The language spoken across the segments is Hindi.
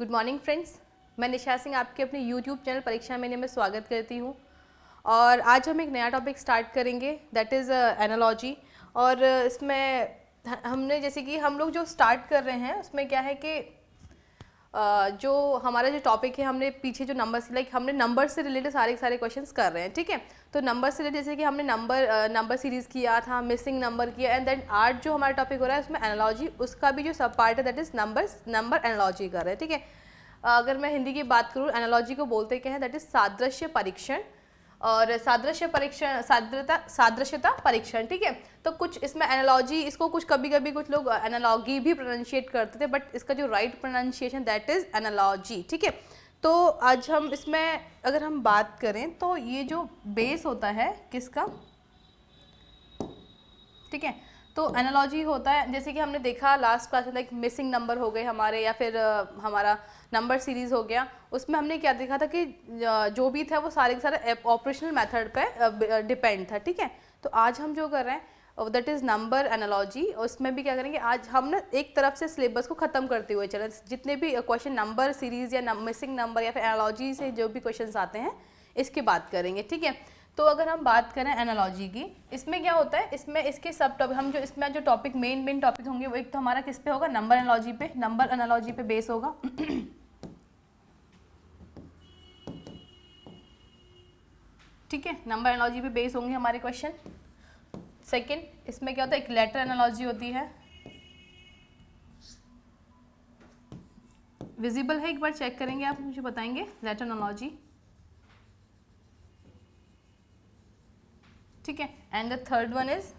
गुड मॉर्निंग फ्रेंड्स, मैं निशा सिंह आपके अपने यूट्यूब चैनल परीक्षा मेने में स्वागत करती हूँ। और आज हम एक नया टॉपिक स्टार्ट करेंगे, दैट इज़ एनालॉजी। और इसमें हमने जैसे कि हम लोग जो स्टार्ट कर रहे हैं उसमें क्या है कि जो हमारा जो टॉपिक है, हमने पीछे जो नंबर से हमने नंबर से रिलेटेड सारे क्वेश्चंस कर रहे हैं, ठीक है। तो नंबर से रिलेटेड जैसे कि हमने नंबर सीरीज़ किया था, मिसिंग नंबर किया, एंड देन आज जो हमारा टॉपिक हो रहा है उसमें एनालॉजी, उसका भी जो सब पार्ट है दैट इज़ नंबर एनालॉजी कर रहे हैं, ठीक है। अगर मैं हिंदी की बात करूँ, एनालॉजी को बोलते क्या है, दैट इज़ सादृश्य परीक्षण और सादृश्यता परीक्षण, ठीक है। तो कुछ इसमें एनालॉजी, इसको कुछ कभी कुछ लोग एनालॉगी भी प्रोनाउंशिएट करते थे, बट इसका जो right pronunciation that is analogy, ठीक है। तो आज हम इसमें अगर हम बात करें तो ये जो बेस होता है किसका, ठीक है। तो एनालॉजी होता है, जैसे कि हमने देखा लास्ट क्लास में, मिसिंग नंबर हो गए हमारे, या फिर हमारा नंबर सीरीज़ हो गया। उसमें हमने क्या देखा था कि जो भी था वो सारे के सारे ऑपरेशनल मेथड पे डिपेंड था, ठीक है। तो आज हम जो कर रहे हैं दैट इज़ नंबर एनालॉजी। उसमें भी क्या करेंगे, आज हम ना एक तरफ से सिलेबस को ख़त्म करते हुए चलें, जितने भी क्वेश्चन नंबर सीरीज़ या मिसिंग नंबर या फिर एनालॉजी से जो भी क्वेश्चन आते हैं इसकी बात करेंगे, ठीक है। तो अगर हम बात करें एनालॉजी की, इसमें क्या होता है, इसमें इसके सब टॉपिक हम जो इसमें जो टॉपिक मेन टॉपिक होंगे वो एक तो हमारा किस पे होगा, नंबर एनालॉजी पे बेस होगा ठीक है। नंबर एनालॉजी पे बेस होंगे हमारे क्वेश्चन। सेकंड, इसमें क्या होता है, एक लेटर एनालॉजी होती है। विजिबल है, एक बार चेक करेंगे, आप मुझे बताएंगे लेटर एनालॉजी, ठीक है। And the third one is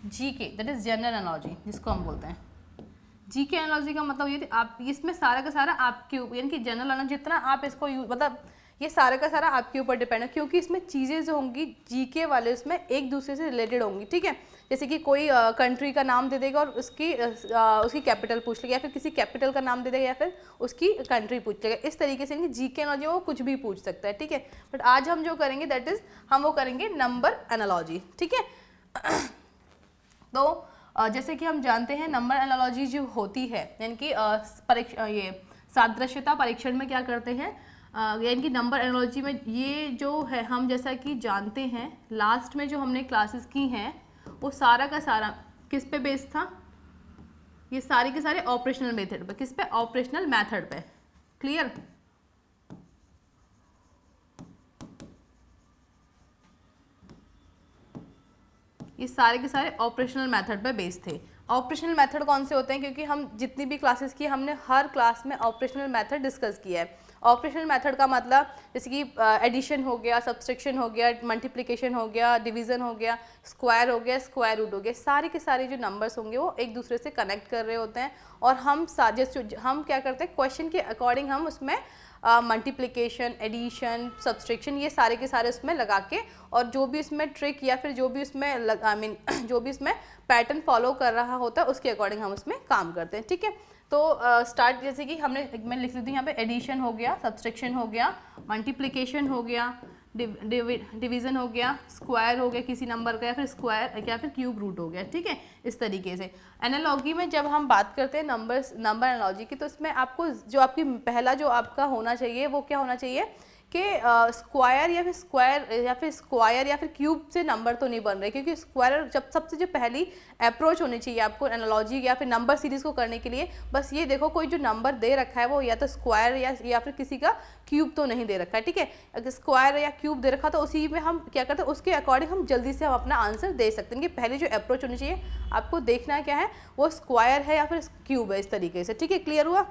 GK, that is general analogy, जिसको हम बोलते हैं। जीके एनालॉजी का मतलब ये थी, आप इसमें सारा का सारा आपके ऊपर, यानी कि जनरल एनालॉजी जितना आप इसको मतलब ये सारा का सारा आपके ऊपर डिपेंड है, क्योंकि इसमें चीज़ें जो होंगी जीके वाले उसमें एक दूसरे से रिलेटेड होंगी, ठीक है। जैसे कि कोई कंट्री का नाम दे देगा और उसकी कैपिटल पूछ लेगा, या फिर किसी कैपिटल का नाम दे देगा या फिर उसकी कंट्री पूछ लेगा। इस तरीके से जीके एनालॉजी वो कुछ भी पूछ सकता है, ठीक है। बट आज हम जो करेंगे दैट इज़ हम वो करेंगे नंबर एनालॉजी, ठीक है। तो जैसे कि हम जानते हैं नंबर एनालॉजी जो होती है, यानी कि ये सादृश्यता परीक्षण में क्या करते हैं, यानी कि नंबर एनालॉजी में ये जो है, हम जैसा कि जानते हैं लास्ट में जो हमने क्लासेस की हैं वो सारा का सारा किस पे बेस्ड था, ये सारे के सारे ऑपरेशनल मेथड पे, किस पे, ऑपरेशनल मेथड पे, क्लियर। ये सारे के सारे ऑपरेशनल मेथड पे बेस्ड थे। ऑपरेशनल मेथड कौन से होते हैं, क्योंकि हम जितनी भी क्लासेस की हमने हर क्लास में ऑपरेशनल मेथड डिस्कस किया है। ऑपरेशनल मेथड का मतलब जैसे कि एडिशन हो गया, सब्सट्रैक्शन हो गया, मल्टीप्लिकेशन हो गया, डिवीज़न हो गया, स्क्वायर हो गया, स्क्वायर रूट हो गया, सारे के सारे जो नंबर्स होंगे वो एक दूसरे से कनेक्ट कर रहे होते हैं। और हम हम क्या करते हैं, क्वेश्चन के अकॉर्डिंग हम उसमें मल्टीप्लिकेशन, एडिशन, सब्सट्रैक्शन, ये सारे के सारे उसमें लगा के, और जो भी उसमें ट्रिक या फिर जो भी उसमें जो भी उसमें पैटर्न फॉलो कर रहा होता है उसके अकॉर्डिंग हम उसमें काम करते हैं, ठीक है। तो स्टार्ट जैसे कि मैं लिख लेती हूँ यहाँ पे, एडिशन हो गया, सब्सट्रैक्शन हो गया, मल्टीप्लिकेशन हो गया, डिवीज़न हो गया, स्क्वायर हो गया किसी नंबर का, या फिर स्क्वायर या फिर क्यूब रूट हो गया, ठीक है। इस तरीके से एनालॉजी में जब हम बात करते हैं नंबर एनालॉजी की, तो इसमें आपको जो आपकी पहला जो आपका होना चाहिए वो क्या होना चाहिए कि स्क्वायर या फिर क्यूब से नंबर तो नहीं बन रहे, क्योंकि स्क्वायर जब सबसे जो पहली अप्रोच होनी चाहिए आपको एनालॉजी या फिर नंबर सीरीज़ को करने के लिए, बस ये देखो कोई जो नंबर दे रखा है वो या तो स्क्वायर या फिर किसी का क्यूब तो नहीं दे रखा है, ठीक है। अगर स्क्वायर या क्यूब दे रखा तो उसी में हम क्या करते हैं, उसके अकॉर्डिंग हम जल्दी से हम अपना आंसर दे सकते हैं। कि पहले जो अप्रोच होनी चाहिए आपको देखना क्या है, वो स्क्वायर है या फिर क्यूब है, इस तरीके से, ठीक है। क्लियर हुआ।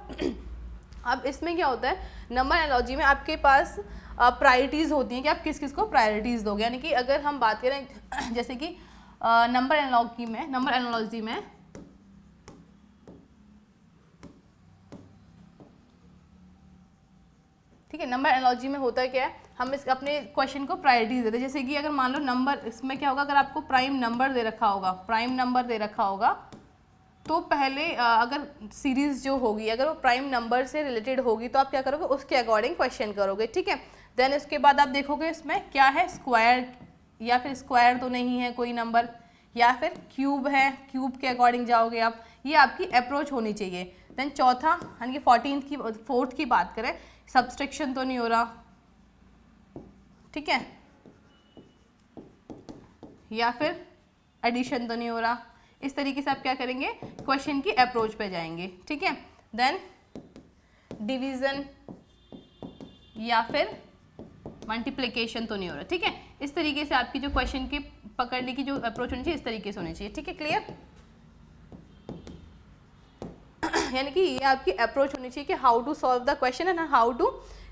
अब इसमें क्या होता है, नंबर एनालॉजी में आपके पास प्रायोरिटीज़ होती हैं कि आप किस किस को प्रायोरिटीज़ दोगे। यानी कि अगर हम बात करें जैसे कि नंबर एनालॉजी में ठीक है, नंबर एनालॉजी में होता है क्या है, हम इस अपने क्वेश्चन को प्रायोरिटीज देते हैं। जैसे कि अगर मान लो नंबर, इसमें क्या होगा, अगर आपको प्राइम नंबर दे रखा होगा तो पहले अगर सीरीज़ जो होगी अगर वो प्राइम नंबर से रिलेटेड होगी तो आप क्या करोगे, उसके अकॉर्डिंग क्वेश्चन करोगे, ठीक है। देन उसके बाद आप देखोगे इसमें क्या है, स्क्वायर या फिर स्क्वायर तो नहीं है कोई नंबर, या फिर क्यूब है, क्यूब के अकॉर्डिंग जाओगे आप, ये आपकी अप्रोच होनी चाहिए। देन चौथा यानी कि 4th की बात करें, सब्सट्रैक्शन तो नहीं हो रहा, ठीक है, या फिर एडिशन तो नहीं हो रहा। इस तरीके से आप क्या करेंगे, क्वेश्चन की अप्रोच पे जाएंगे, ठीक है। देन डिवीजन या फिर मल्टीप्लिकेशन तो नहीं हो रहा, ठीक है। इस तरीके से आपकी जो क्वेश्चन की पकड़ने की जो अप्रोच होनी चाहिए इस तरीके से होनी चाहिए, ठीक है, क्लियर। यानी कि ये आपकी अप्रोच होनी चाहिए कि how to solve the question and how to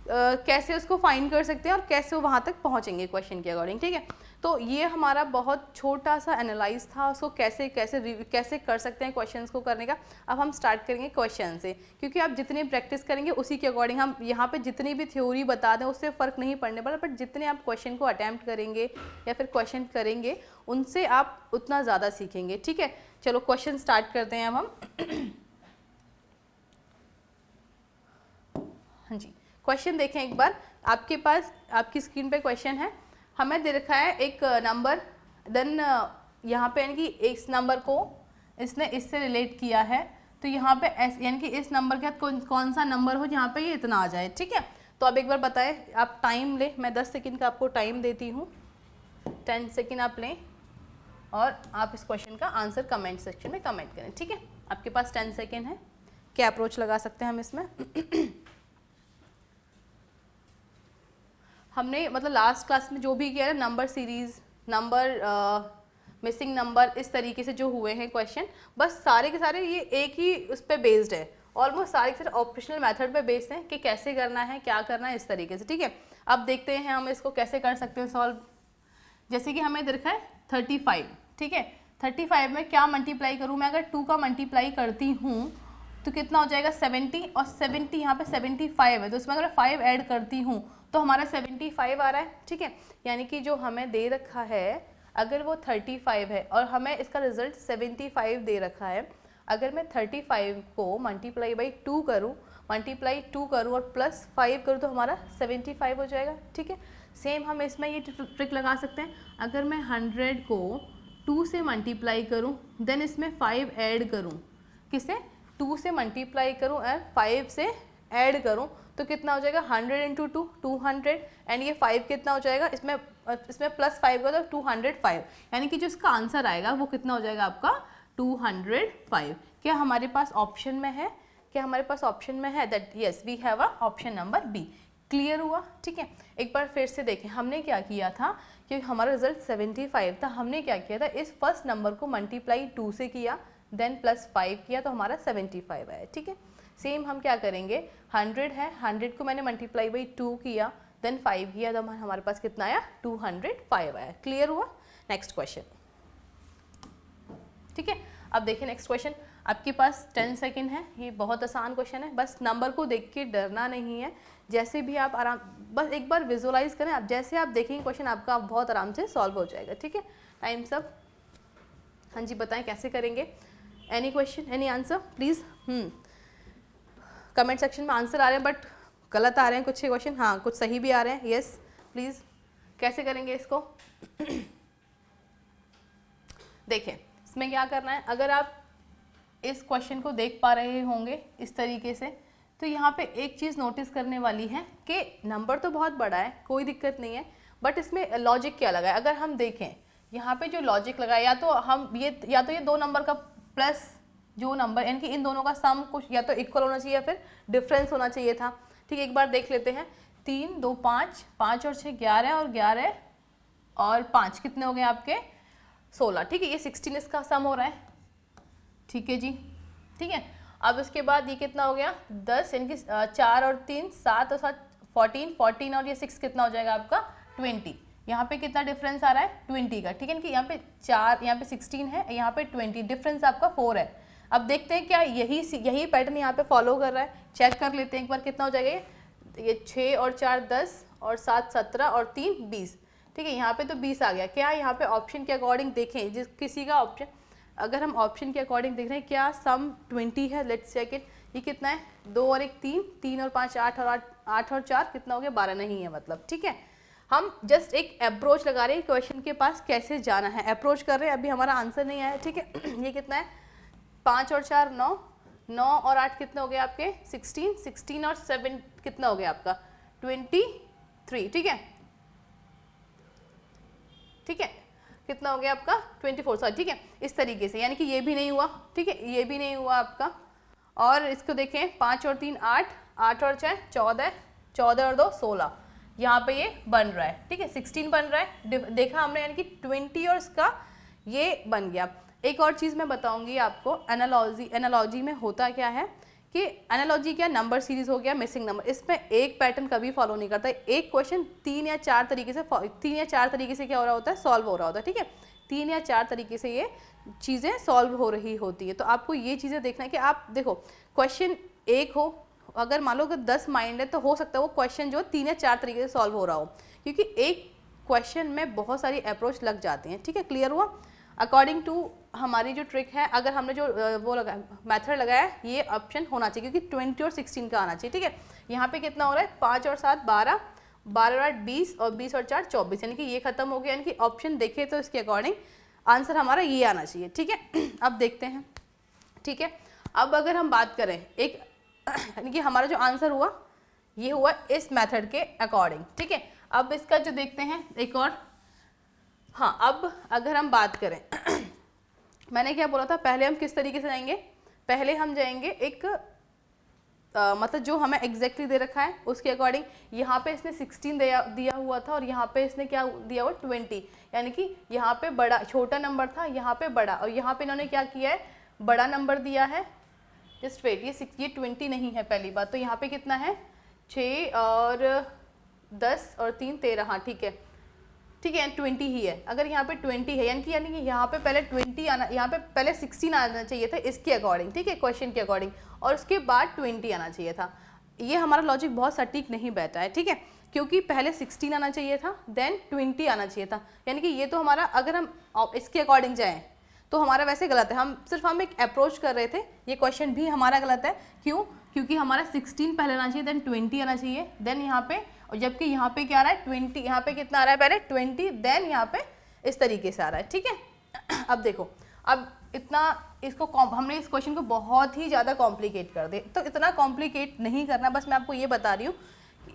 कैसे उसको फाइंड कर सकते हैं और कैसे वो वहाँ तक पहुँचेंगे क्वेश्चन के अकॉर्डिंग, ठीक है। तो ये हमारा बहुत छोटा सा एनालाइज था, उसको कैसे कैसे कैसे कर सकते हैं क्वेश्चंस को करने का। अब हम स्टार्ट करेंगे क्वेश्चन से, क्योंकि आप जितनी प्रैक्टिस करेंगे उसी के अकॉर्डिंग, हम यहाँ पे जितनी भी थ्योरी बता दें उससे फ़र्क नहीं पड़ने वाला, बट जितने आप क्वेश्चन को अटैम्प्ट करेंगे या फिर क्वेश्चन करेंगे उनसे आप उतना ज़्यादा सीखेंगे, ठीक है। चलो क्वेश्चन स्टार्ट करते हैं अब हम। हाँ जी, क्वेश्चन देखें एक बार, आपके पास आपकी स्क्रीन पे क्वेश्चन है, हमें दे रखा है एक नंबर, देन यहाँ पे यानी कि इस नंबर को इसने इससे रिलेट किया है, तो यहाँ पे यानी कि इस नंबर के साथ कौन सा नंबर हो जहाँ पे ये इतना आ जाए, ठीक है। तो अब एक बार बताएं, आप टाइम ले, मैं 10 सेकंड का आपको टाइम देती हूँ, 10 सेकंड आप लें और आप इस क्वेश्चन का आंसर कमेंट सेक्शन में कमेंट करें, ठीक है। आपके पास 10 सेकेंड है, क्या अप्रोच लगा सकते हैं हम इसमें। हमने मतलब लास्ट क्लास में जो भी किया है, number series, number missing number, इस तरीके से जो हुए हैं क्वेश्चन, बस सारे के सारे ये एक ही उस पर बेस्ड है, ऑलमोस्ट सारे के सारे ऑपरेशनल मेथड पे बेस्ड हैं कि कैसे करना है, क्या करना है, इस तरीके से, ठीक है। अब देखते हैं हम इसको कैसे कर सकते हैं सॉल्व। जैसे कि हमें देखा है 35, ठीक है, 35 में क्या मल्टीप्लाई करूँ मैं, अगर 2 का मल्टीप्लाई करती हूँ तो कितना हो जाएगा 70, और 70 यहाँ पे 75 है, तो इसमें अगर 5 ऐड करती हूँ तो हमारा 75 आ रहा है, ठीक है। यानी कि जो हमें दे रखा है अगर वो 35 है और हमें इसका रिजल्ट 75 दे रखा है, अगर मैं 35 को मल्टीप्लाई बाई 2 करूँ, और प्लस 5 करूँ तो हमारा 75 हो जाएगा, ठीक है। सेम हम इसमें ये ट्रिक लगा सकते हैं, अगर मैं 100 को 2 से मल्टीप्लाई करूँ, देन इसमें 5 ऐड करूँ, किसे, 2 से मल्टीप्लाई करूँ और 5 से ऐड करूँ, तो कितना हो जाएगा 100 इंटू 2 200, एंड ये 5 कितना हो जाएगा, इसमें प्लस 5 का तो 205, यानी कि जो इसका आंसर आएगा वो कितना हो जाएगा आपका 205। क्या हमारे पास ऑप्शन में है, that yes we have a option number B. Clear हुआ, ठीक है। एक बार फिर से देखें, हमने क्या किया था, क्योंकि हमारा रिजल्ट 75 था, हमने क्या किया था, इस फर्स्ट नंबर को मल्टीप्लाई 2 से किया, देन प्लस 5 किया तो हमारा 75 आया, ठीक है। सेम हम क्या करेंगे, 100 है, 100 को मैंने मल्टीप्लाई बाई 2 किया, देन 5 किया, तो हमारे पास कितना आया 205 आया। क्लियर हुआ। नेक्स्ट क्वेश्चन, ठीक है। अब देखिए नेक्स्ट क्वेश्चन, आपके पास 10 सेकेंड है, ये बहुत आसान क्वेश्चन है, बस नंबर को देख के डरना नहीं है, जैसे भी आप आराम, बस एक बार विजुअलाइज करें आप, जैसे आप देखेंगे क्वेश्चन आपका बहुत आराम से सॉल्व हो जाएगा, ठीक है। टाइम सब, हाँ जी बताएं कैसे करेंगे, any question, any answer please. Comment section में आंसर आ रहे हैं बट गलत आ रहे हैं कुछ क्वेश्चन, हाँ कुछ सही भी आ रहे हैं, यस प्लीज़। कैसे करेंगे इसको, देखें इसमें क्या करना है, अगर आप इस क्वेश्चन को देख पा रहे होंगे इस तरीके से, तो यहाँ पे एक चीज़ नोटिस करने वाली है कि नंबर तो बहुत बड़ा है, कोई दिक्कत नहीं है, बट इसमें लॉजिक क्या लगा है। अगर हम देखें यहाँ पे जो लॉजिक लगा है, या तो हम या तो ये 2 नंबर का प्लस जो नंबर, यानी कि इन दोनों का सम कुछ या तो इक्वल होना चाहिए या फिर डिफरेंस होना चाहिए था, ठीक है। एक बार देख लेते हैं, 3 2 5, 5 और 6 11, और 11 और 5 कितने हो गए आपके 16, ठीक है। ये 16 इसका सम हो रहा है, ठीक है जी, ठीक है। अब इसके बाद ये कितना हो गया 10, यानी कि 4 और 3 7 और 7 14, 14 और ये 6 कितना हो जाएगा आपका 20। यहाँ पे कितना डिफरेंस आ रहा है 20 का, ठीक है। कि यहाँ पे 4, यहाँ पे 16 है, यहाँ पे 20, डिफरेंस आपका 4 है। अब देखते हैं क्या यही पैटर्न यहाँ पे फॉलो कर रहा है, चेक कर लेते हैं एक बार कितना हो जाएगा ये 6 और 4 10 और 7 17 और 3 20, ठीक है। यहाँ पे तो 20 आ गया। क्या यहाँ पे ऑप्शन के अकॉर्डिंग देखें, जिस किसी का ऑप्शन, अगर हम ऑप्शन के अकॉर्डिंग देख रहे हैं क्या सम 20 है, लेट्स चेक इट। ये कितना है 2 और 1 3, 3 और 5 8 और 8 और 4 कितना हो गया 12 नहीं है मतलब, ठीक है। हम जस्ट एक अप्रोच लगा रहे हैं क्वेश्चन के पास कैसे जाना है, अप्रोच कर रहे हैं, अभी हमारा आंसर नहीं आया, ठीक है। ये कितना है 5 और 4 9, 9 और 8 कितने हो गए आपके 16, 16 और 7 कितना हो गया आपका 23, ठीक है, ठीक है, कितना हो गया आपका 24, सॉरी, ठीक है, इस तरीके से, यानी कि ये भी नहीं हुआ, ठीक है, ये भी नहीं हुआ आपका। और इसको देखें 5 और 3 8, 8 और 6 14, 14 और 2 16, यहाँ पे ये बन रहा है, ठीक है, 16 बन रहा है, देखा हमने, यानी कि 20 और इसका ये बन गया। एक और चीज़ मैं बताऊंगी आपको, एनालॉजी में होता क्या है कि एनालॉजी क्या, नंबर सीरीज हो गया, मिसिंग नंबर, इसमें एक पैटर्न कभी फॉलो नहीं करता, एक क्वेश्चन 3 या 4 तरीके से क्या हो रहा होता है, सॉल्व हो रहा होता है, ठीक है, 3 या 4 तरीके से ये चीज़ें सॉल्व हो रही होती है। तो आपको ये चीज़ें देखना है कि आप देखो क्वेश्चन एक हो, अगर मान लो अगर 10 माइंड है तो हो सकता है वो क्वेश्चन जो 3 या 4 तरीके से सॉल्व हो रहा हो, क्योंकि एक क्वेश्चन में बहुत सारी अप्रोच लग जाती हैं, ठीक है, क्लियर हुआ। अकॉर्डिंग टू हमारी जो ट्रिक है, अगर हमने जो वो लगाया मेथड लगाया है, ये ऑप्शन होना चाहिए, क्योंकि 20 और 16 का आना चाहिए, ठीक है। यहाँ पे कितना हो रहा है 5 और 7 12, 12 और 8 20 और 20 और 4 24, यानी कि ये खत्म हो गया, यानी कि ऑप्शन देखे तो इसके अकॉर्डिंग आंसर हमारा ये आना चाहिए, ठीक है। अब देखते हैं, ठीक है, अब अगर हम बात करें एक, यानी कि हमारा जो आंसर हुआ ये हुआ इस मेथड के अकॉर्डिंग, ठीक है। अब इसका जो देखते हैं एक और, हाँ, अब अगर हम बात करें मैंने क्या बोला था, पहले हम किस तरीके से जाएंगे, पहले हम जाएंगे एक मतलब जो हमें एग्जैक्टली दे रखा है उसके अकॉर्डिंग। यहाँ पे इसने 16 दिया हुआ था और यहाँ पे इसने क्या दिया हुआ 20, यानी कि यहाँ पे बड़ा छोटा नंबर था, यहाँ पे बड़ा, और यहाँ पे इन्होंने क्या किया है बड़ा नंबर दिया है। जस्ट वेट, ये 20 नहीं है पहली बात, तो यहाँ पे कितना है 6 और 10 और 3 13, हाँ ठीक है, ठीक है, 20 ही है। अगर यहाँ पे 20 है यानी कि यहाँ पे पहले 20 आना, यहाँ पे पहले 16 आना चाहिए था इसके अकॉर्डिंग, ठीक है, क्वेश्चन के अकॉर्डिंग, और उसके बाद 20 आना चाहिए था। ये हमारा लॉजिक बहुत सटीक नहीं बैठा है, ठीक है, क्योंकि पहले 16 आना चाहिए था, देन 20 आना चाहिए था, यानी कि ये तो हमारा, अगर हम इसके अकॉर्डिंग जाएँ तो हमारा वैसे गलत है। हम एक अप्रोच कर रहे थे, ये क्वेश्चन भी हमारा गलत है। क्यों? क्योंकि हमारा 16 पहले आना चाहिए, देन 20 आना चाहिए, देन यहाँ पे, और जबकि यहाँ पे क्या आ रहा है 20, यहाँ पे कितना आ रहा है पहले 20, देन यहाँ पे इस तरीके से आ रहा है, ठीक है। अब देखो, अब इतना इसको हमने इस क्वेश्चन को बहुत ही ज़्यादा कॉम्प्लिकेट कर दे, तो इतना कॉम्प्लिकेट नहीं करना, बस मैं आपको ये बता रही हूँ,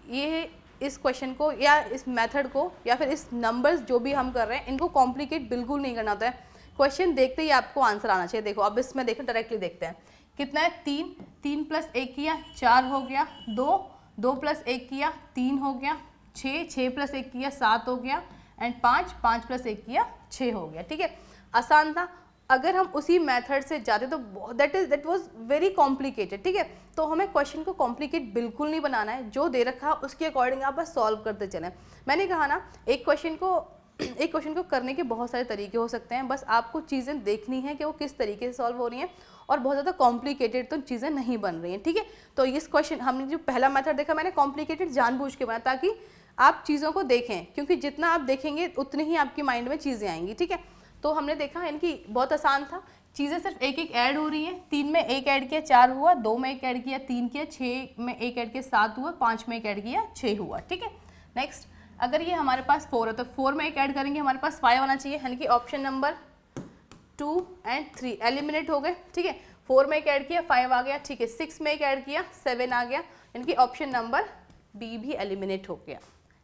ये इस क्वेश्चन को या इस मेथड को या फिर इस नंबर्स जो भी हम कर रहे हैं इनको कॉम्प्लिकेट बिल्कुल नहीं करना होता है। क्वेश्चन देखते ही आपको आंसर आना चाहिए। देखो अब इसमें देखो, डायरेक्टली देखते हैं, कितना है 3, 3 प्लस 1 किया 4 हो गया, 2, 2 प्लस 1 किया 3 हो गया, 6, 6 प्लस 1 किया 7 हो गया, एंड 5, 5 प्लस 1 किया 6 हो गया, ठीक है, आसान था। अगर हम उसी मेथड से जाते तो दैट वाज वेरी कॉम्प्लिकेटेड, ठीक है। तो हमें क्वेश्चन को कॉम्प्लिकेट बिल्कुल नहीं बनाना है, जो दे रखा है उसके अकॉर्डिंग आप बस सॉल्व करते चलें। मैंने कहा ना, एक क्वेश्चन को करने के बहुत सारे तरीके हो सकते हैं, बस आपको चीज़ें देखनी है कि वो किस तरीके से सॉल्व हो रही हैं, और बहुत ज़्यादा कॉम्प्लिकेटेड तो चीज़ें नहीं बन रही हैं, ठीक है। तो इस क्वेश्चन हमने जो पहला मेथड देखा, मैंने कॉम्प्लिकेटेड जानबूझ के बनाया ताकि आप चीज़ों को देखें, क्योंकि जितना आप देखेंगे उतनी ही आपकी माइंड में चीज़ें आएंगी, ठीक है। तो हमने देखा इनकी बहुत आसान था, चीज़ें सिर्फ एक एक ऐड हो रही हैं। 3 में 1 ऐड किया 4 हुआ, 2 में 1 ऐड किया 3 किया, 6 में 1 ऐड किया 7 हुआ, 5 में 1 ऐड किया 6 हुआ, ठीक है। नेक्स्ट, अगर ये हमारे पास 4 है तो 4 में 1 ऐड करेंगे, हमारे पास 5 आना चाहिए, यानी कि ऑप्शन नंबर 2 एंड 3 एलिमिनेट हो गए, ठीक है। 4 में 1 ऐड किया 5 आ गया, ठीक है। 6 में 1 ऐड किया 7 आ गया, यानी कि ऑप्शन नंबर बी भी एलिमिनेट हो गया,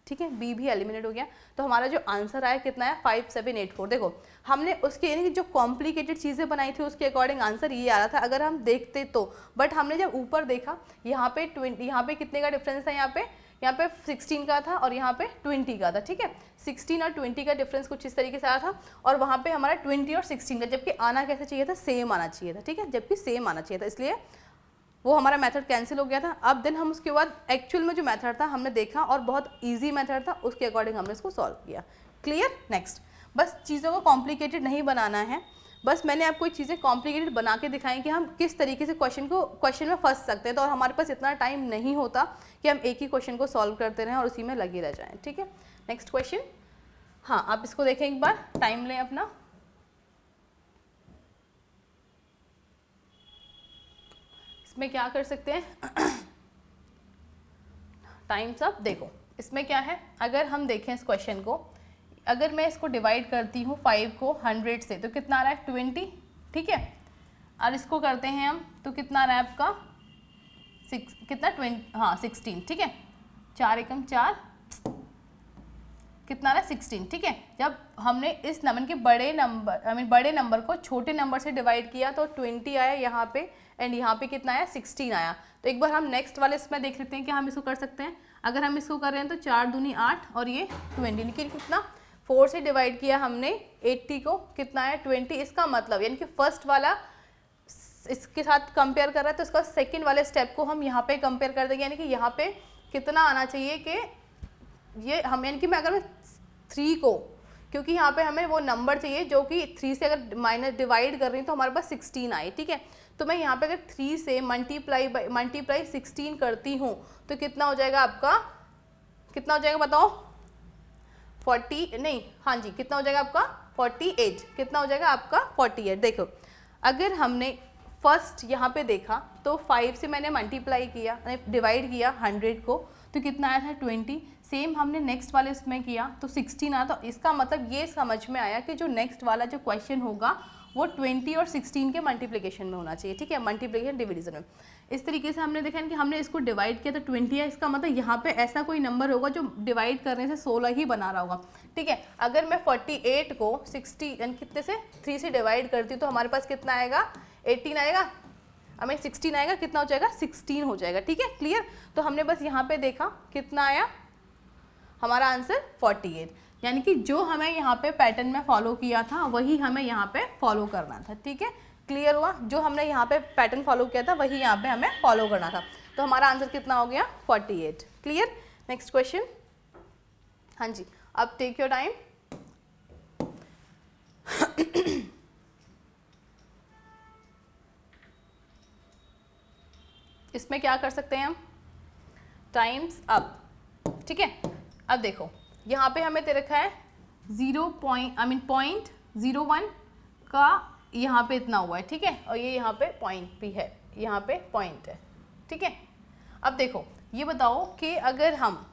ठीक है, बी भी एलिमिनेट हो गया। तो हमारा जो आंसर आया कितना है 5 7 8 4। देखो हमने उसके यानी कि जो कॉम्प्लिकेटेड चीज़ें बनाई थी उसके अकॉर्डिंग आंसर ये आ रहा था अगर हम देखते तो, बट हमने जब ऊपर देखा यहाँ पे 20, यहाँ पे कितने का डिफरेंस था, यहाँ पे 16 का था और यहाँ पे 20 का था, ठीक है। 16 और 20 का डिफरेंस कुछ इस तरीके से आया था, और वहाँ पे हमारा 20 और 16 का, जबकि आना कैसे चाहिए था, सेम आना चाहिए था, ठीक है, जबकि सेम आना चाहिए था, इसलिए वो हमारा मेथड कैंसिल हो गया था। अब देन हम उसके बाद एक्चुअल में जो मेथड था हमने देखा और बहुत ईजी मेथड था, उसके अकॉर्डिंग हमने इसको सॉल्व किया। क्लियर? नेक्स्ट, बस चीज़ों को कॉम्प्लिकेटेड नहीं बनाना है, बस मैंने आपको ये चीज़ें कॉम्प्लिकेटेड बना के दिखाई कि हम किस तरीके से क्वेश्चन में फंस सकते हैं। तो और हमारे पास इतना टाइम नहीं होता कि हम एक ही क्वेश्चन को सॉल्व करते रहें और उसी में लगे रह जाएं, ठीक है। नेक्स्ट क्वेश्चन, हाँ आप इसको देखें एक बार, टाइम लें अपना। इसमें क्या कर सकते हैं टाइम्स अप। देखो इसमें क्या है, अगर हम देखें इस क्वेश्चन को, अगर मैं इसको डिवाइड करती हूँ 5 को 100 से तो कितना आ रहा है 20, ठीक है। और इसको करते हैं हम, तो कितना रहा है आपका 16, ठीक है, 4 एकम 4, कितना रहा 16, ठीक है। जब हमने इस नंबर के बड़े नंबर को छोटे नंबर से डिवाइड किया तो 20 आया यहाँ पे, एंड यहाँ पे कितना आया 16 आया। तो एक बार हम नेक्स्ट वाले इसमें देख लेते हैं कि हम इसको कर सकते हैं। अगर हम इसको कर रहे हैं तो 4 दूनी 8 और ये 20, लेकिन कितना 4 से डिवाइड किया हमने 80 को, कितना आया 20। इसका मतलब यानी कि फर्स्ट वाला इसके साथ कंपेयर कर रहा है तो इसका सेकंड वाले स्टेप को हम यहाँ पे कंपेयर कर देंगे, यानी कि यहाँ पे कितना आना चाहिए कि ये हम, यानी कि मैं अगर 3 को, क्योंकि यहाँ पे हमें वो नंबर चाहिए जो कि 3 से अगर माइनस डिवाइड कर रही हूँ तो हमारे पास 16 आए, ठीक है। तो मैं यहाँ पे अगर 3 से मल्टीप्लाई 16 करती हूँ तो कितना हो जाएगा आपका, कितना हो जाएगा बताओ, 40 नहीं, हाँ जी, कितना हो जाएगा आपका 48, कितना हो जाएगा आपका 48। देखो अगर हमने फर्स्ट यहाँ पे देखा तो 5 से मैंने मल्टीप्लाई किया, डिवाइड किया 100 को, तो कितना आया था 20। सेम हमने नेक्स्ट वाले इसमें किया तो 16 आया। तो इसका मतलब ये समझ में आया कि जो नेक्स्ट वाला जो क्वेश्चन होगा वो 20 और 16 के मल्टीप्लिकेशन में होना चाहिए, ठीक है, मल्टीप्लिकेशन डिविजन में। इस तरीके से हमने देखा कि हमने इसको डिवाइड किया तो 20 है, इसका मतलब यहाँ पे ऐसा कोई नंबर होगा जो डिवाइड करने से 16 ही बना रहा होगा, ठीक है। अगर मैं 48 को 60 यानी कितने से 3 से डिवाइड करती हूँ तो हमारे पास कितना आएगा 18 आएगा, हमें 16 आएगा, कितना हो जाएगा 16 हो जाएगा, ठीक है, क्लियर। तो हमने बस यहाँ पे देखा कितना आया हमारा आंसर 48, यानी कि जो हमें यहाँ पे पैटर्न में फॉलो किया था वही हमें यहाँ पे फॉलो करना था, ठीक है, क्लियर हुआ। जो हमने यहाँ पे पैटर्न फॉलो किया था वही यहाँ पे हमें फॉलो करना था। तो हमारा आंसर कितना हो गया 48, क्लियर। नेक्स्ट क्वेश्चन, हाँ जी, अब टेक योर टाइम। इसमें क्या कर सकते हैं हम, टाइम्स अप, ठीक है। अब देखो यहाँ पे हमें दे रखा है 0.01 का यहाँ पे इतना हुआ है, ठीक है, और ये यहाँ पे पॉइंट भी है, यहाँ पे पॉइंट है, ठीक है। अब देखो ये बताओ कि अगर हम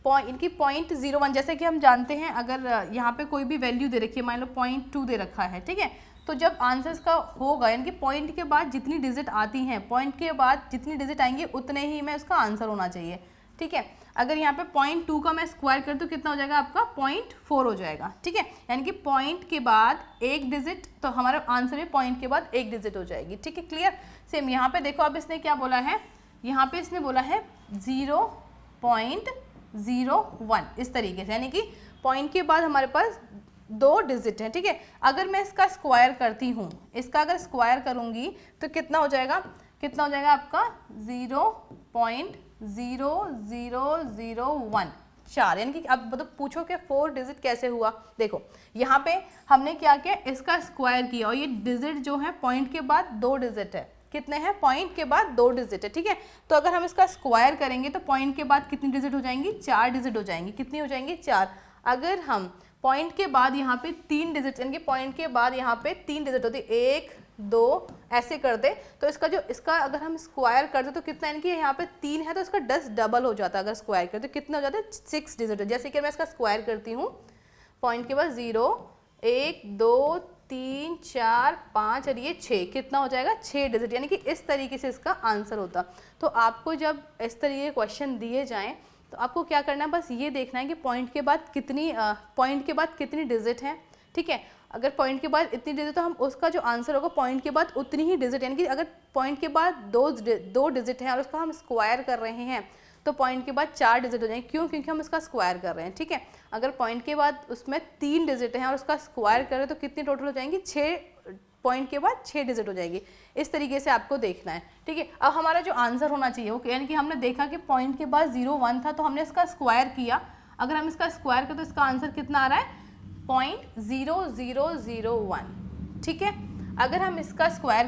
इनकी 0.01, जैसे कि हम जानते हैं अगर यहाँ पे कोई भी वैल्यू दे रखी है, मान लो 0.2 दे रखा है, ठीक है, तो जब आंसर्स का होगा यानी कि पॉइंट के बाद जितनी डिजिट आती हैं, पॉइंट के बाद जितनी डिजिट आएंगी उतने ही में उसका आंसर होना चाहिए, ठीक है। अगर यहाँ पे 0.2 का मैं स्क्वायर कर दूँ कितना हो जाएगा आपका 0.4 हो जाएगा, ठीक है, यानी कि पॉइंट के बाद एक डिजिट, तो हमारा आंसर में पॉइंट के बाद एक डिजिट हो जाएगी, ठीक है, क्लियर। सेम यहाँ पे देखो, अब इसने क्या बोला है, यहाँ पे इसने बोला है 0.01 इस तरीके से, यानी कि पॉइंट के बाद हमारे पास 2 डिजिट हैं, ठीक है। अगर मैं इसका स्क्वायर करती हूँ, इसका अगर स्क्वायर करूँगी तो कितना हो जाएगा, कितना हो जाएगा आपका 0.0001, 4, यानी कि अब मतलब पूछो कि 4 डिजिट कैसे हुआ। देखो यहाँ पे हमने क्या किया, इसका स्क्वायर किया और ये डिजिट जो है पॉइंट के बाद 2 डिजिट है, कितने हैं, पॉइंट के बाद 2 डिजिट है, ठीक है। तो अगर हम इसका स्क्वायर करेंगे तो पॉइंट के बाद कितनी डिजिट हो जाएंगी, 4 डिजिट हो जाएंगी, कितनी हो जाएंगी 4। अगर हम पॉइंट के बाद यहाँ पे 3 डिजिट, यानी कि पॉइंट के बाद यहाँ पे 3 डिजिट होती है, 1 2 ऐसे कर दे तो इसका अगर हम स्क्वायर कर दे तो कितना, यानी कि यहाँ पे 3 है तो इसका 10 डबल हो जाता है, अगर स्क्वायर करते तो कितना हो जाता है 6 डिजिट। जैसे कि मैं इसका स्क्वायर करती हूँ, पॉइंट के बाद 0 1 2 3 4 5 और ये 6, कितना हो जाएगा 6 डिजिट, यानी कि इस तरीके से इसका आंसर होता। तो आपको जब इस तरीके के क्वेश्चन दिए जाएँ तो आपको क्या करना है, बस ये देखना है कि पॉइंट के बाद कितनी डिजिट है, ठीक है। अगर पॉइंट के बाद इतनी डिजिट तो हम उसका जो आंसर होगा पॉइंट के बाद उतनी ही डिजिट, यानी कि अगर पॉइंट के बाद 2 डिजिट हैं और उसका हम स्क्वायर कर रहे हैं तो पॉइंट के बाद 4 डिजिट हो जाएंगे, क्यों, क्योंकि हम इसका स्क्वायर कर रहे हैं, ठीक है। अगर पॉइंट के बाद उसमें 3 डिजिट हैं और उसका स्क्वायर कर रहे हैं तो कितनी टोटल हो जाएंगी 6, पॉइंट के बाद 6 डिजिट हो जाएगी। इस तरीके से आपको देखना है, ठीक है। अब हमारा जो आंसर होना चाहिए वो यानी कि हमने देखा कि पॉइंट के बाद 0.1 था तो हमने इसका स्क्वायर किया, अगर हम इसका स्क्वायर करें तो इसका आंसर कितना आ रहा है 0.0001, ठीक है। अगर हम इसका स्क्वायर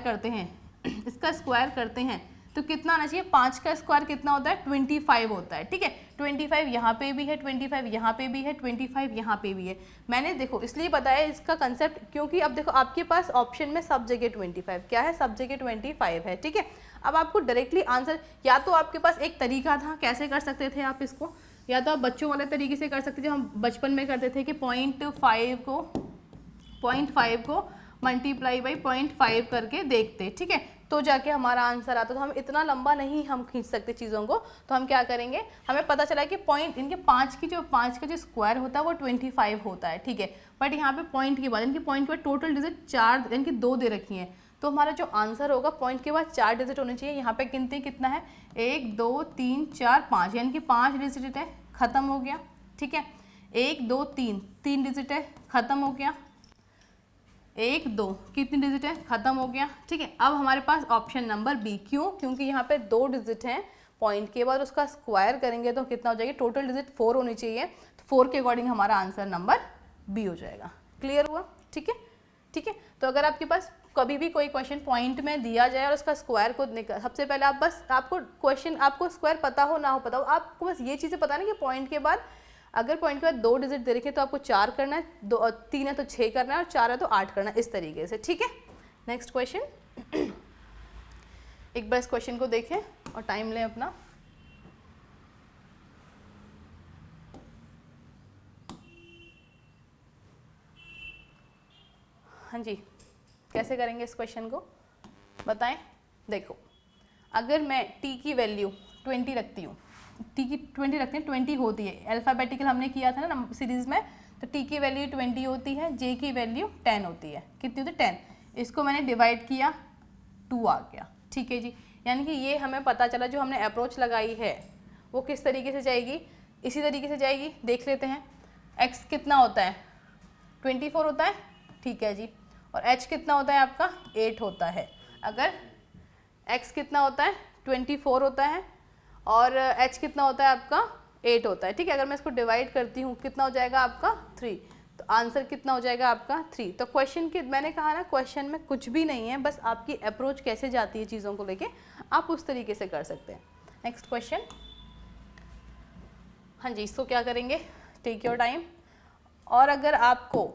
करते हैं तो कितना आना चाहिए, 5 का स्क्वायर कितना होता है 25 होता है, ठीक है। 25 यहाँ पे भी है, 25 यहाँ पे भी है, 25 यहाँ पे भी है। मैंने देखो इसलिए बताया इसका कंसेप्ट, क्योंकि अब देखो आपके पास ऑप्शन में सब जगह 25 क्या है, सब जगह 25 है, ठीक है। अब आपको डायरेक्टली आंसर, या तो आपके पास एक तरीका था कैसे कर सकते थे आप इसको, या तो आप बच्चों वाले तरीके से कर सकते थे, हम बचपन में करते थे कि 0.5 को मल्टीप्लाई बाई 0.5 करके देखते, ठीक है, तो जाके हमारा आंसर आता। तो हम इतना लंबा नहीं हम खींच सकते चीज़ों को, तो हम क्या करेंगे, हमें पता चला कि पॉइंट इनके 5 का जो स्क्वायर होता है वो 25 होता है, ठीक है, बट यहाँ पे पॉइंट के बाद इनके पॉइंट के बाद टोटल डिजिट 4 यानी कि 2 दे रखी हैं, तो हमारा जो आंसर होगा पॉइंट के बाद 4 डिजिट होने चाहिए। यहाँ पे गिनते कितना है, 1 2 3 4 5, यानी कि 5 डिजिट है, ख़त्म हो गया, ठीक है, 1 2 3 डिजिट है, ख़त्म हो गया, 1 2 कितनी डिजिट है, ख़त्म हो गया, ठीक है। अब हमारे पास ऑप्शन नंबर बी, क्यों, क्योंकि यहाँ पे 2 डिजिट हैं, पॉइंट के बाद उसका स्क्वायर करेंगे तो कितना हो जाएगा, टोटल डिजिट 4 होनी चाहिए, तो 4 के अकॉर्डिंग हमारा आंसर नंबर बी हो जाएगा। क्लियर हुआ, ठीक है, ठीक है। तो अगर आपके पास कभी भी कोई क्वेश्चन पॉइंट में दिया जाए और उसका स्क्वायर को निकल, सबसे पहले आप बस आपको क्वेश्चन, आपको स्क्वायर पता हो ना हो पता हो, आपको बस ये चीज़ें पता ना कि पॉइंट के बाद, अगर पॉइंट के बाद 2 डिजिट दे रखे तो आपको 4 करना है, 3 है तो 6 करना है, और 4 है तो 8 करना है, इस तरीके से, ठीक है। नेक्स्ट क्वेश्चन, एक बार इस क्वेश्चन को देखें और टाइम लें अपना। हाँ जी, कैसे करेंगे इस क्वेश्चन को बताएं। देखो, अगर मैं t की वैल्यू 20 रखती हूँ, t की 20 रखते हैं, 20 होती है, अल्फ़ाबेटिकल हमने किया था ना सीरीज़ में, तो t की वैल्यू 20 होती है, j की वैल्यू 10 होती है, कितनी होती है 10, इसको मैंने डिवाइड किया, 2 आ गया, ठीक है जी। यानी कि ये हमें पता चला जो हमने अप्रोच लगाई है वो किस तरीके से जाएगी, इसी तरीके से जाएगी। देख लेते हैं, x कितना होता है, 24 होता है, ठीक है जी, और h कितना होता है आपका, 8 होता है। अगर x कितना होता है, 24 होता है, और h कितना होता है आपका, 8 होता है, ठीक है। अगर मैं इसको डिवाइड करती हूँ कितना हो जाएगा आपका 3, तो आंसर कितना हो जाएगा आपका 3। तो क्वेश्चन की, मैंने कहा ना क्वेश्चन में कुछ भी नहीं है, बस आपकी अप्रोच कैसे जाती है चीज़ों को लेके, आप उस तरीके से कर सकते हैं। नेक्स्ट क्वेश्चन, हाँ जी, इसको क्या करेंगे, टेक योर टाइम। और अगर आपको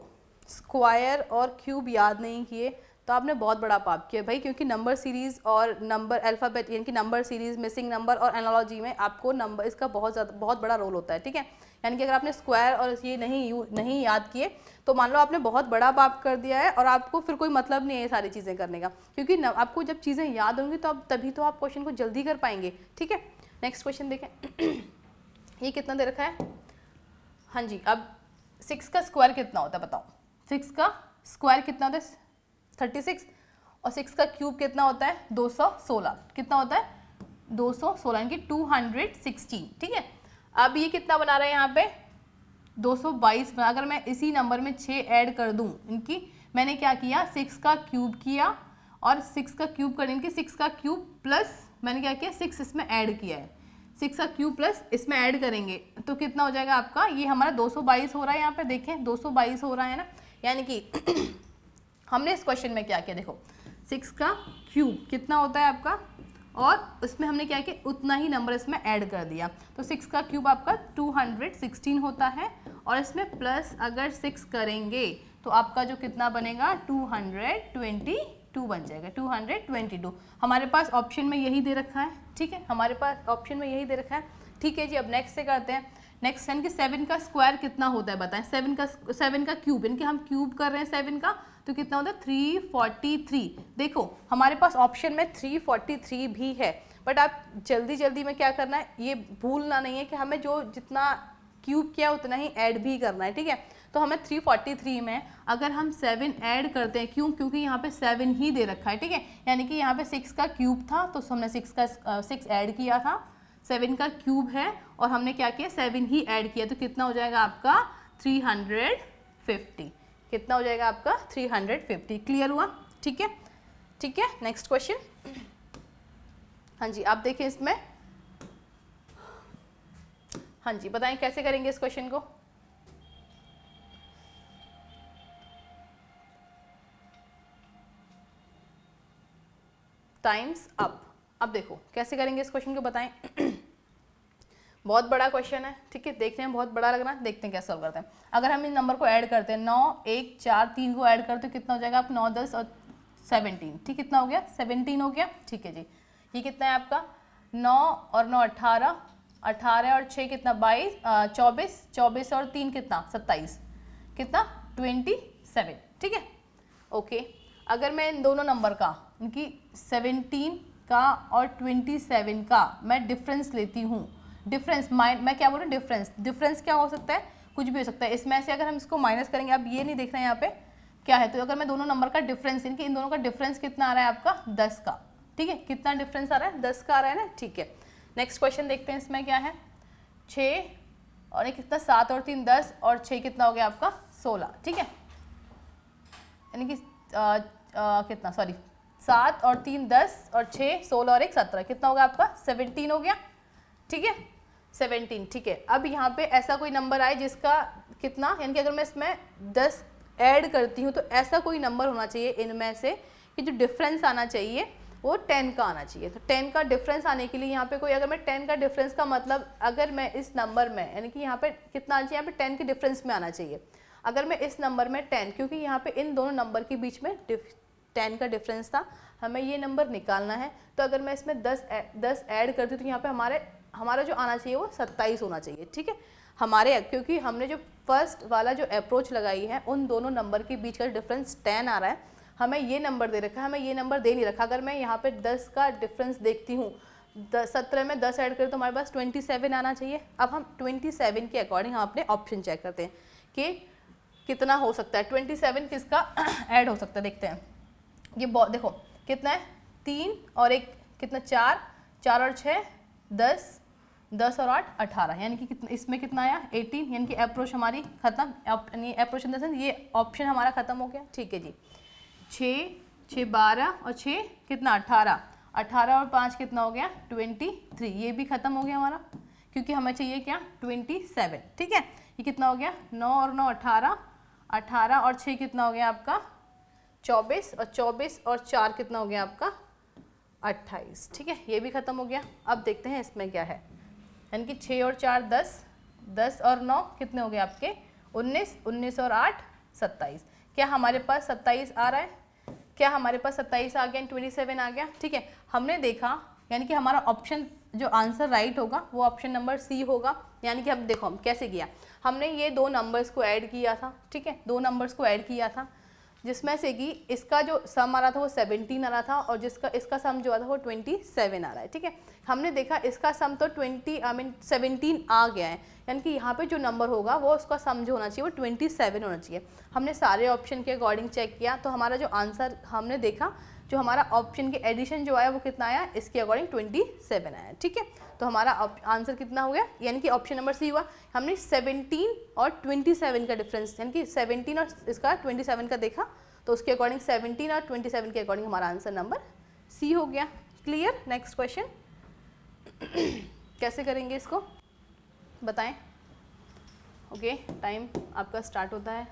स्क्वायर और क्यूब याद नहीं किए तो आपने बहुत बड़ा पाप किया भाई, क्योंकि नंबर सीरीज़ और नंबर अल्फ़ाबेट यानी कि नंबर सीरीज़, मिसिंग नंबर और एनालॉजी में आपको नंबर, इसका बहुत बड़ा रोल होता है, ठीक है। यानी कि अगर आपने स्क्वायर और ये नहीं याद किए तो मान लो आपने बहुत बड़ा पाप कर दिया है, और आपको फिर कोई मतलब नहीं है ये सारी चीज़ें करने का, क्योंकि आपको जब चीज़ें याद होंगी तो तभी तो आप क्वेश्चन को जल्दी कर पाएंगे, ठीक है। नेक्स्ट क्वेश्चन देखें, ये कितना दे रखा है, हाँ जी। अब 6 का स्क्वायर कितना होता है बताओ, 6 का स्क्वायर कितना होता है 36, और 6 का क्यूब कितना होता है 216, कितना होता है 216, यानी कि 216, ठीक है। अब ये कितना बना रहा है यहाँ पे 222 बना। अगर मैं इसी नंबर में 6 ऐड कर दूँ, इनकी मैंने क्या किया, 6 का क्यूब किया, और 6 का क्यूब करने के 6 का क्यूब प्लस मैंने क्या किया 6 इसमें ऐड किया है, 6 का क्यूब प्लस इसमें ऐड करेंगे तो कितना हो जाएगा आपका, ये हमारा 222 हो रहा है, यहाँ पे देखें 222 हो रहा है ना। यानी कि हमने इस क्वेश्चन में क्या किया, देखो 6 का क्यूब कितना होता है आपका, और उसमें हमने क्या किया, उतना ही नंबर इसमें ऐड कर दिया, तो 6 का क्यूब आपका 216 होता है, और इसमें प्लस अगर 6 करेंगे तो आपका जो कितना बनेगा 222 बन जाएगा, 222। हमारे पास ऑप्शन में यही दे रखा है, ठीक है, हमारे पास ऑप्शन में यही दे रखा है, ठीक है जी। अब नेक्स्ट से करते हैं। नेक्स्ट यानी कि 7 का स्क्वायर कितना होता है बताएं, 7 का क्यूब, यानी कि हम क्यूब कर रहे हैं 7 का, तो कितना होता है 343। देखो हमारे पास ऑप्शन में 343 भी है, बट आप जल्दी में क्या करना है, ये भूलना नहीं है कि हमें जो जितना क्यूब किया उतना ही ऐड भी करना है, ठीक है। तो हमें 343 में अगर हम 7 ऐड करते हैं, क्यों, क्योंकि यहाँ पे 7 ही दे रखा है, ठीक है। यानी कि यहाँ पे 6 का क्यूब था तो हमने 6 ऐड किया था, 7 का क्यूब है और हमने क्या किया 7 ही ऐड किया, तो कितना हो जाएगा आपका 350, कितना हो जाएगा आपका 350। क्लियर हुआ, ठीक है, ठीक है। नेक्स्ट क्वेश्चन, हाँ जी, आप देखिए इसमें, हाँ जी, बताएं कैसे करेंगे इस क्वेश्चन को। Times up. अब देखो कैसे करेंगे इस क्वेश्चन को, बताएं। बहुत बड़ा क्वेश्चन है, ठीक है, देखने में बहुत बड़ा लग रहा है, देखते हैं कैसे सॉल्व करते हैं। अगर हम इन नंबर को ऐड करते हैं, 9 1 4 3 को ऐड करते हैं, कितना हो जाएगा आप 9 10 और 17, ठीक, कितना हो गया 17 हो गया, ठीक है जी। ये कितना है आपका 9 और 9 18, 18 और 6 कितना 22, 24 और 3 कितना 27, कितना 27, ठीक है। ओके अगर मैं इन दोनों नंबर का, इनकी 17 का और 27 का मैं डिफरेंस लेती हूँ, डिफरेंस मैं क्या बोल रही हूँ, डिफरेंस क्या हो सकता है, कुछ भी हो सकता है। इसमें से अगर हम इसको माइनस करेंगे, अब ये नहीं देखना है यहाँ पे क्या है, तो अगर मैं दोनों नंबर का डिफरेंस, इनकी इन दोनों का डिफरेंस कितना आ रहा है आपका 10 का, ठीक है, कितना डिफरेंस आ रहा है 10 का आ रहा है ना, ठीक है। नेक्स्ट क्वेश्चन देखते हैं, इसमें क्या है, 6 और ये कितना 7 और 3 10 और 6 कितना हो गया आपका 16, ठीक है, यानी कि कितना सॉरी 7 और 3 10 और 6 16 और 1 17, कितना होगा आपका 17 हो गया, ठीक है 17, ठीक है। अब यहाँ पे ऐसा कोई नंबर आए जिसका कितना, यानी कि अगर मैं इसमें 10 ऐड करती हूँ तो ऐसा कोई नंबर होना चाहिए इनमें से कि जो डिफरेंस आना चाहिए वो 10 का आना चाहिए। तो 10 का डिफरेंस आने के लिए यहाँ पे कोई, अगर मैं 10 का डिफरेंस का मतलब, अगर मैं इस नंबर में, यानी कि यहाँ पे कितना आना चाहिए, यहाँ पे 10 के डिफरेंस में आना चाहिए। अगर मैं इस नंबर में 10, क्योंकि यहाँ पे इन दोनों नंबर के बीच में 10 का डिफरेंस था, हमें ये नंबर निकालना है, तो अगर मैं इसमें 10 ऐड करती हूँ तो यहाँ पे हमारा जो आना चाहिए वो 27 होना चाहिए, ठीक है हमारे, क्योंकि हमने जो फर्स्ट वाला जो अप्रोच लगाई है उन दोनों नंबर के बीच का डिफरेंस 10 आ रहा है, हमें ये नंबर दे रखा है, हमें ये नंबर दे नहीं रखा। अगर मैं यहाँ पे 10 का डिफरेंस देखती हूँ, 17 में 10 ऐड करें तो हमारे पास 27 आना चाहिए। अब हम 27 के अकॉर्डिंग हम अपने ऑप्शन चेक करते हैं कि कितना हो सकता है, 27 किसका ऐड हो सकता है, देखते हैं। ये देखो कितना है, 3 और 1 कितना 4, 4 और 6 10, 10 और 8 18, यानी कि कितना, इसमें कितना आया 18, यानी कि अप्रोच हमारी खत्म, यानी अप्रोच इन द सेंस ये ऑप्शन हमारा खत्म हो गया, ठीक है जी। 6 12 और 6 कितना 18, 18 और 5 कितना हो गया 23, ये भी खत्म हो गया हमारा, क्योंकि हमें चाहिए क्या 27, ठीक है। ये कितना हो गया 9 और 9 18, 18 और 6 कितना हो गया आपका 24, और 24 और 4 कितना हो गया आपका 28, ठीक है, ये भी खत्म हो गया। अब देखते हैं इसमें क्या है, यानी कि 6 और 4 10, 10 और 9 कितने हो गए आपके 19, 19 और 8 27, क्या हमारे पास 27 आ रहा है, क्या हमारे पास 27 आ गया, 27 आ गया, ठीक है। हमने देखा, यानी कि हमारा ऑप्शन जो आंसर राइट होगा वो ऑप्शन नंबर सी होगा। यानी कि हम देखो हम कैसे किया, हमने ये दो नंबर्स को ऐड किया था, ठीक है, दो नंबर्स को ऐड किया था, जिसमें से कि इसका जो सम आ रहा था वो 17 आ रहा था, और इसका सम जो आ रहा था वो 27 आ रहा है, ठीक है। हमने देखा इसका सम तो 17 आ गया है, यानी कि यहाँ पे जो नंबर होगा वो उसका सम जो होना चाहिए वो 27 होना चाहिए। हमने सारे ऑप्शन के अकॉर्डिंग चेक किया, तो हमारा जो आंसर हमने देखा, जो हमारा ऑप्शन के एडिशन जो आया वो कितना आया, इसके अकॉर्डिंग 27 आया, ठीक है। तो हमारा आंसर कितना हो गया, यानी कि ऑप्शन नंबर सी हुआ। हमने 17 और 27 का डिफरेंस, यानी कि 17 और इसका 27 का देखा, तो उसके अकॉर्डिंग 17 और 27 के अकॉर्डिंग हमारा आंसर नंबर सी हो गया। क्लियर। नेक्स्ट क्वेश्चन कैसे करेंगे इसको बताएं। ओके, टाइम आपका स्टार्ट होता है।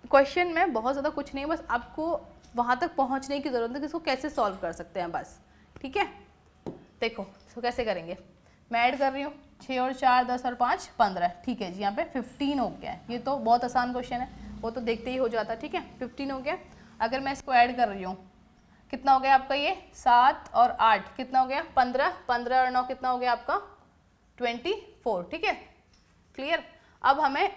क्वेश्चन में बहुत ज़्यादा कुछ नहीं, बस आपको वहाँ तक पहुँचने की ज़रूरत है कि इसको कैसे सॉल्व कर सकते हैं बस, ठीक है। देखो इसको कैसे करेंगे, मैं ऐड कर रही हूँ 6 और 4 10 और 5 15, ठीक है जी। यहाँ पे 15 हो गया है, ये तो बहुत आसान क्वेश्चन है, वो तो देखते ही हो जाता है, ठीक है। 15 हो गया। अगर मैं इसको ऐड कर रही हूँ, कितना हो गया आपका ये 7 और 8 कितना हो गया 15, 15 और 9 कितना हो गया आपका 24, ठीक है। क्लियर। अब हमें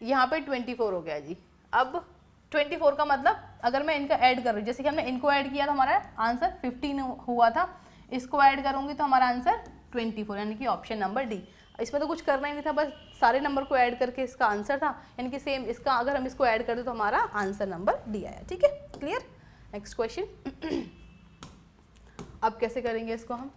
यहाँ पे 24 हो गया जी। अब 24 का मतलब अगर मैं इनका ऐड कर रही हूँ, जैसे कि हमने इनको ऐड किया तो हमारा आंसर 15 हुआ था, इसको ऐड करूँगी तो हमारा आंसर 24, यानी कि ऑप्शन नंबर डी। इसमें तो कुछ करना ही नहीं था, बस सारे नंबर को ऐड करके इसका आंसर था, यानी कि सेम इसका अगर हम इसको ऐड कर दें तो हमारा आंसर नंबर डी आया, ठीक है। क्लियर। नेक्स्ट क्वेश्चन अब कैसे करेंगे इसको हम,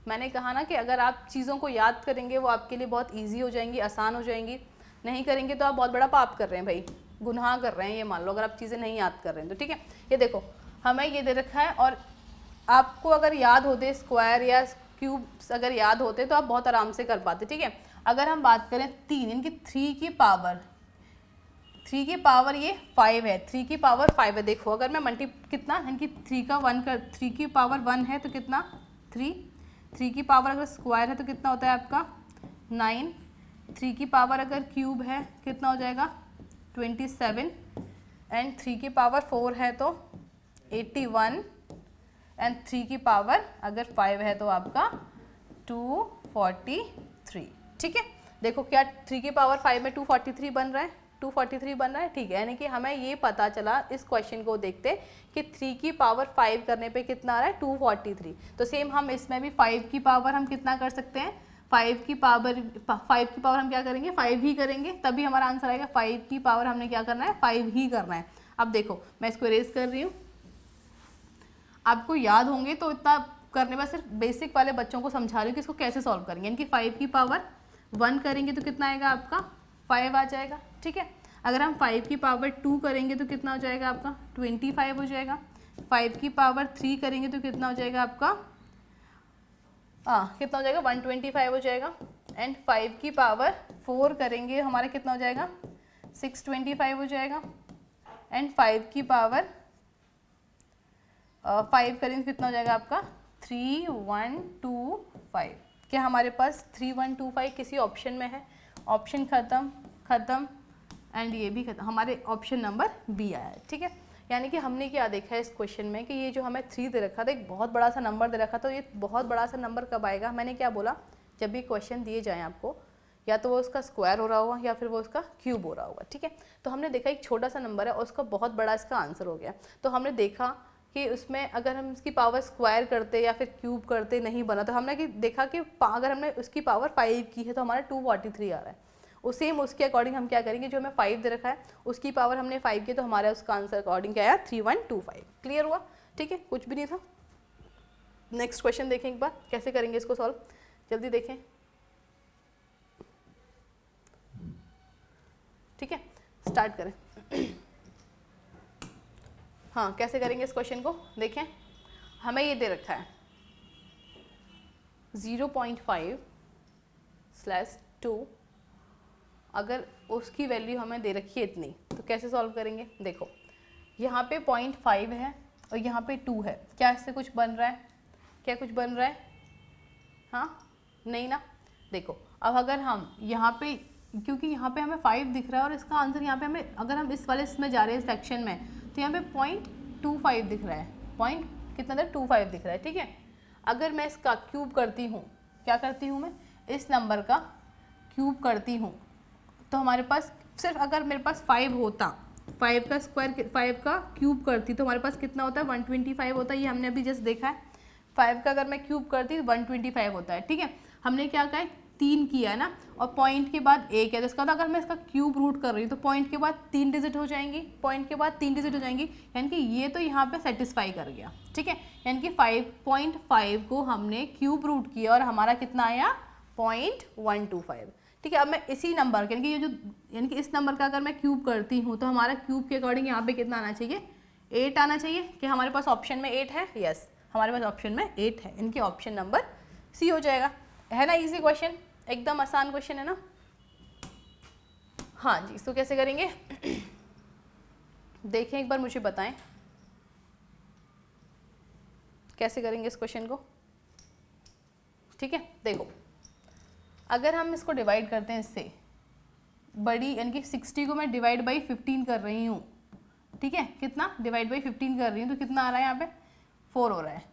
मैंने कहा ना कि अगर आप चीज़ों को याद करेंगे वो आपके लिए बहुत ईजी हो जाएंगी, आसान हो जाएंगी। नहीं करेंगे तो आप बहुत बड़ा पाप कर रहे हैं भाई, गुनाह कर रहे हैं ये मान लो, अगर आप चीज़ें नहीं याद कर रहे हैं तो, ठीक है। ये देखो हमें ये दे रखा है, और आपको अगर याद होते स्क्वायर या क्यूब्स अगर याद होते तो आप बहुत आराम से कर पाते, ठीक है। अगर हम बात करें 3, इनकी 3 की पावर ये 5 है, 3 की पावर 5 है। देखो अगर मैं कितना इनकी 3 का 1 कर 3 की पावर 1 है तो कितना 3 की पावर अगर स्क्वायर है तो कितना होता है आपका 9, 3 की पावर अगर क्यूब है कितना हो जाएगा 27, एंड 3 की पावर 4 है तो 81, एंड 3 की पावर अगर 5 है तो आपका 243, ठीक है। देखो क्या 3 की पावर 5 में 243 बन रहा है, 243 बन रहा है, ठीक है। यानी कि हमें ये पता चला इस क्वेश्चन को देखते कि 3 की पावर 5 करने पे कितना आ रहा है, 243। तो सेम हम इसमें भी 5 की पावर हम कितना कर सकते हैं, 5 की पावर हम क्या करेंगे, 5 ही करेंगे, तभी हमारा आंसर आएगा। 5 की पावर हमने क्या करना है, 5 ही करना है। अब देखो मैं इसको इरेज कर रही हूँ, आपको याद होंगे तो इतना करने में सिर्फ बेसिक वाले बच्चों को समझा रही हूँ कि इसको कैसे सॉल्व करेंगे। यानी कि 5 की पावर 1 करेंगे तो कितना आएगा आपका, 5 आ जाएगा, ठीक है। अगर हम 5 की पावर 2 करेंगे तो कितना हो जाएगा आपका, 25 हो जाएगा। 5 की पावर 3 करेंगे तो कितना हो जाएगा आपका, कितना हो जाएगा, 125 हो जाएगा। एंड 5 की पावर 4 करेंगे हमारा कितना हो जाएगा, 625 हो जाएगा। एंड 5 की पावर 5 करेंगे कितना हो जाएगा आपका, 3125। क्या हमारे पास 3125 किसी ऑप्शन में है, ऑप्शन खत्म एंड ये भी खत्म, हमारे ऑप्शन नंबर बी आया है, ठीक है। यानी कि हमने क्या देखा है इस क्वेश्चन में कि ये जो हमें 3 दे रखा था, एक बहुत बड़ा सा नंबर दे रखा था, तो ये बहुत बड़ा सा नंबर कब आएगा, मैंने क्या बोला, जब भी क्वेश्चन दिए जाएँ आपको, या तो वो उसका स्क्वायर हो रहा होगा या फिर वो उसका क्यूब हो रहा होगा, ठीक है। तो हमने देखा एक छोटा सा नंबर है और उसका बहुत बड़ा इसका आंसर हो गया। तो हमने देखा कि उसमें अगर हम इसकी पावर स्क्वायर करते या फिर क्यूब करते नहीं बना, तो हमने देखा कि अगर हमने उसकी पावर 5 की है तो हमारा 243 आ रहा है। सेम उसके अकॉर्डिंग हम क्या करेंगे, जो हमें 5 दे रखा है उसकी पावर हमने 5 की, तो हमारा उसका आंसर अकॉर्डिंग क्या आया, 3125। क्लियर हुआ, ठीक है, कुछ भी नहीं था। नेक्स्ट क्वेश्चन देखें एक बार, कैसे करेंगे इसको सॉल्व, जल्दी देखें, ठीक है, स्टार्ट करें। हाँ, कैसे करेंगे इस क्वेश्चन को देखें। हमें ये दे रखा है 0.5/2, अगर उसकी वैल्यू हमें दे रखी है इतनी, तो कैसे सॉल्व करेंगे। देखो यहाँ पे 0.5 है और यहाँ पे 2 है, क्या इससे कुछ बन रहा है, क्या कुछ बन रहा है, हाँ नहीं ना। देखो अब अगर हम यहाँ पे, क्योंकि यहाँ पे हमें 5 दिख रहा है और इसका आंसर यहाँ पे हमें, अगर हम इस वाले इसमें जा रहे हैं सेक्शन में, तो यहाँ पे 0.25 दिख रहा है, पॉइंट कितना था, 25 दिख रहा है, ठीक है। अगर मैं इसका क्यूब करती हूँ, क्या करती हूँ मैं, इस नंबर का क्यूब करती हूँ, तो हमारे पास सिर्फ अगर मेरे पास 5 होता, 5 का स्क्वायर 5 का क्यूब करती तो हमारे पास कितना होता है, 125 होता है। ये हमने अभी जस्ट देखा है, 5 का अगर मैं क्यूब करती तो 125 होता है, ठीक है। हमने क्या कहा है, 3 किया है ना, और पॉइंट के बाद 1 है, तो इसका अगर मैं इसका क्यूब रूट कर रही हूँ तो पॉइंट के बाद 3 डिजिट हो जाएंगी, पॉइंट के बाद 3 डिजिट हो जाएंगी, यानी कि ये तो यहाँ पे सेटिस्फाई कर गया, ठीक है। यानी कि 5.5 को हमने क्यूब रूट किया और हमारा कितना आया, 0.125, ठीक है। अब मैं इसी नंबर के, यानी कि ये जो, यानी कि इस नंबर का अगर मैं क्यूब करती हूँ तो हमारा क्यूब के अकॉर्डिंग यहाँ पे कितना आना चाहिए, 8 आना चाहिए। कि हमारे पास ऑप्शन में 8 है, यस हमारे पास ऑप्शन में 8 है, इनकी ऑप्शन नंबर सी हो जाएगा, है ना। इजी क्वेश्चन, एकदम आसान क्वेश्चन है ना। हाँ जी, इसको कैसे करेंगे देखें एक बार, मुझे बताएं कैसे करेंगे इस क्वेश्चन को, ठीक है। देखो अगर हम इसको डिवाइड करते हैं इससे बड़ी, यानी कि 60 को मैं डिवाइड बाई 15 कर रही हूँ, ठीक है, कितना डिवाइड बाई 15 कर रही हूँ, तो कितना आ रहा है यहाँ पे 4 हो रहा है।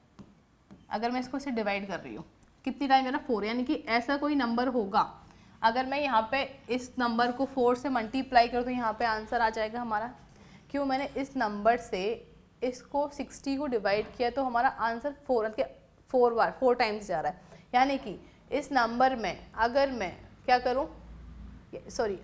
अगर मैं इसको इसे डिवाइड कर रही हूँ कितनी टाइम मेरा 4, यानी कि ऐसा कोई नंबर होगा, अगर मैं यहाँ पे इस नंबर को 4 से मल्टीप्लाई करूँ तो यहाँ पे आंसर आ जाएगा हमारा। क्यों, मैंने इस नंबर से इसको 60 को डिवाइड किया तो हमारा आंसर 4 टाइम्स जा रहा है। यानी कि इस नंबर में अगर मैं क्या करूँ, सॉरी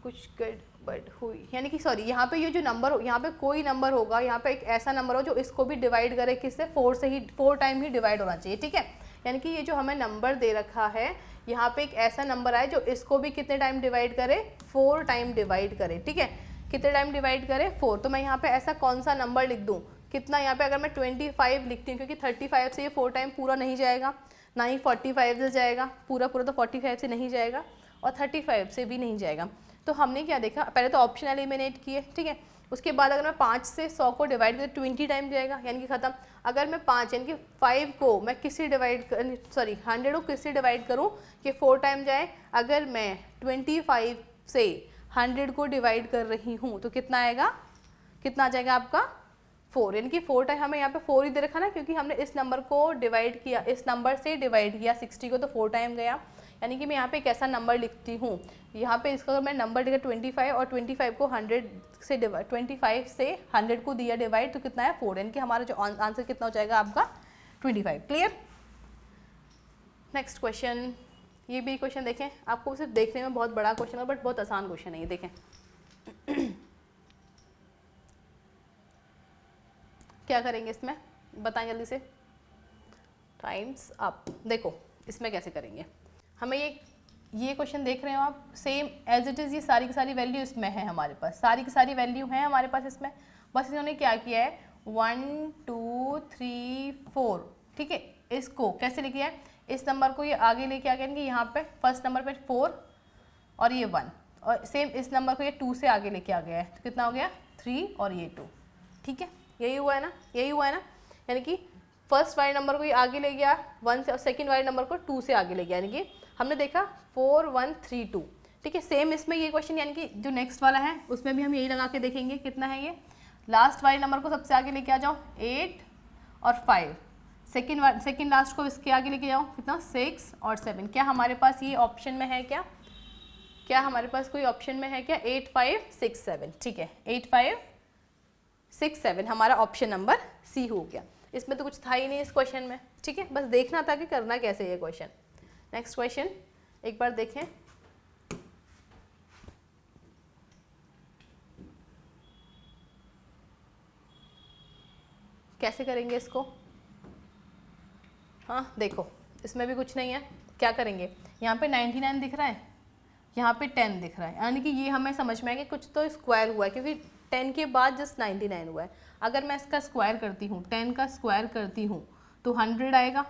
कुछ गड़बड़ हुई, यानी कि सॉरी यहाँ पे ये जो नंबर, यहाँ पे कोई नंबर होगा, यहाँ पे एक ऐसा नंबर हो जो इसको भी डिवाइड करे, किससे, 4 से ही, 4 टाइम ही डिवाइड होना चाहिए, ठीक है। यानी कि ये जो हमें नंबर दे रखा है, यहाँ पे एक ऐसा नंबर आए जो इसको भी कितने टाइम डिवाइड करे, 4 टाइम डिवाइड करे, ठीक है। कितने टाइम डिवाइड करे, 4। तो मैं यहाँ पे ऐसा कौन सा नंबर लिख दूँ, कितना, यहाँ पे अगर मैं 25 लिखती हूँ, क्योंकि 35 से ये 4 टाइम पूरा नहीं जाएगा, ना ही 45 से जाएगा, पूरा तो 45 से नहीं जाएगा और 35 से भी नहीं जाएगा। तो हमने क्या देखा, पहले तो ऑप्शन एलिमिनेट किए, ठीक है। उसके बाद अगर मैं 5 से 100 को डिवाइड करूँ 20 टाइम जाएगा, यानी कि ख़त्म। अगर मैं 5 यानी कि 5 को मैं किससे डिवाइड 100 को किससे डिवाइड करूँ कि 4 टाइम जाए, अगर मैं 25 से 100 को डिवाइड कर रही हूँ तो कितना आएगा, कितना आ जाएगा आपका 4, यानी कि 4 टाइम, हमें यहाँ पे 4 ही दे रखा ना, क्योंकि हमने इस नंबर को डिवाइड किया, इस नंबर से डिवाइड किया 60 को, तो 4 टाइम गया। यानी कि मैं यहाँ पे एक ऐसा नंबर लिखती हूँ, यहाँ पे इसका अगर मैं नंबर लिखा 25 और 25 को 100 से डिवाइड, 25 से 100 को दिया डिवाइड तो कितना है 4, यानी कि हमारा जो आंसर कितना हो जाएगा आपका 25। क्लियर। नेक्स्ट क्वेश्चन, ये भी क्वेश्चन देखें, आपको सिर्फ देखने में बहुत बड़ा क्वेश्चन है बट बहुत आसान क्वेश्चन है ये, देखें क्या करेंगे इसमें, बताएं जल्दी से, टाइम्स अप। देखो इसमें कैसे करेंगे, हमें ये क्वेश्चन देख रहे हो आप, सेम एज इट इज़ ये सारी की सारी वैल्यू इसमें है हमारे पास, सारी की सारी वैल्यू है हमारे पास इसमें, बस इन्होंने क्या किया है 1 2 3 4, ठीक है, इसको कैसे लिखा है, इस नंबर को ये आगे लेके आ गए, यहाँ पे फर्स्ट नंबर पे 4 और ये 1, और सेम इस नंबर को ये 2 से आगे लेके आ गया है, तो कितना हो गया 3 और ये 2, ठीक है, यही हुआ है ना, यही हुआ है ना, यानी कि फर्स्ट वाले नंबर को ये आगे ले गया 1 से और सेकंड वाले नंबर को 2 से आगे ले गया, यानी कि हमने देखा 4 1 3 2, ठीक है। सेम इसमें ये क्वेश्चन, यानी कि जो नेक्स्ट वाला है उसमें भी हम यही लगा के देखेंगे, कितना है ये, लास्ट वाले नंबर को सबसे आगे लेके आ जाओ 8 और 5, सेकंड लास्ट को इसके आगे लेके जाओ, कितना 6 और 7। क्या हमारे पास ये ऑप्शन में है, क्या हमारे पास कोई ऑप्शन में है क्या, 8 5 6 7, ठीक है, 8 5 6 7 हमारा ऑप्शन नंबर सी हो गया। इसमें तो कुछ था ही नहीं इस क्वेश्चन में, ठीक है, बस देखना था कि करना कैसे ये क्वेश्चन। नेक्स्ट क्वेश्चन एक बार देखें, कैसे करेंगे इसको, हाँ देखो इसमें भी कुछ नहीं है, क्या करेंगे, यहाँ पे 99 दिख रहा है, यहाँ पे 10 दिख रहा है, यानी कि ये हमें समझ में आएगा कुछ तो स्क्वायर हुआ है, क्योंकि 10 के बाद जस्ट 99 हुआ है। अगर मैं इसका स्क्वायर करती हूँ, 10 का स्क्वायर करती हूँ तो 100 आएगा,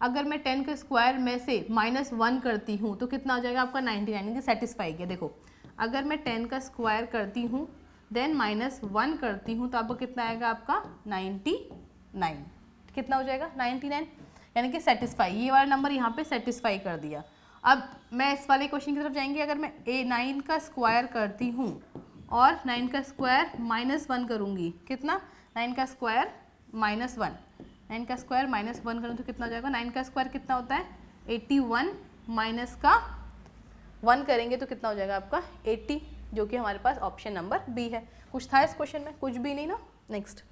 अगर मैं 10 के स्क्वायर में से -1 करती हूँ तो कितना हो जाएगा आपका 99, यानी कि सेटिस्फाई किया। देखो अगर मैं 10 का स्क्वायर करती हूँ देन -1 करती हूँ तो आपको कितना आएगा आपका 99, कितना हो जाएगा 99, यानी कि सेटिस्फाई, ये वाला नंबर यहाँ पे सेटिस्फाई कर दिया। अब मैं इस वाले क्वेश्चन की तरफ जाएंगे, अगर मैं 9 का स्क्वायर करती हूँ और 9 का स्क्वायर -1 करूँगी, कितना 9 का स्क्वायर -1, 9 का स्क्वायर -1 करूँ तो कितना हो जाएगा, 9 का स्क्वायर कितना होता है 81, माइनस का 1 करेंगे तो कितना हो जाएगा आपका 80, जो कि हमारे पास ऑप्शन नंबर बी है। कुछ था इस क्वेश्चन में, कुछ भी नहीं ना। नेक्स्ट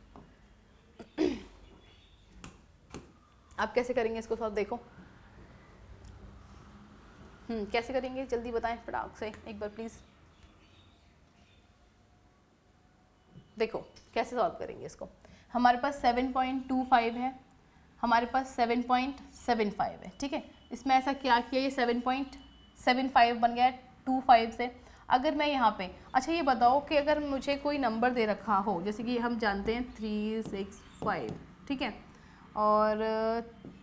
आप कैसे करेंगे इसको सॉल्व, देखो कैसे करेंगे जल्दी बताएं फटाक से एक बार प्लीज़। देखो कैसे सॉल्व करेंगे इसको, हमारे पास 7.25 है, हमारे पास 7.75 है, ठीक है। इसमें ऐसा क्या किया, ये 7.75 बन गया 25 से। अगर मैं यहाँ पे, अच्छा ये बताओ कि अगर मुझे कोई नंबर दे रखा हो, जैसे कि हम जानते हैं 365, ठीक है, और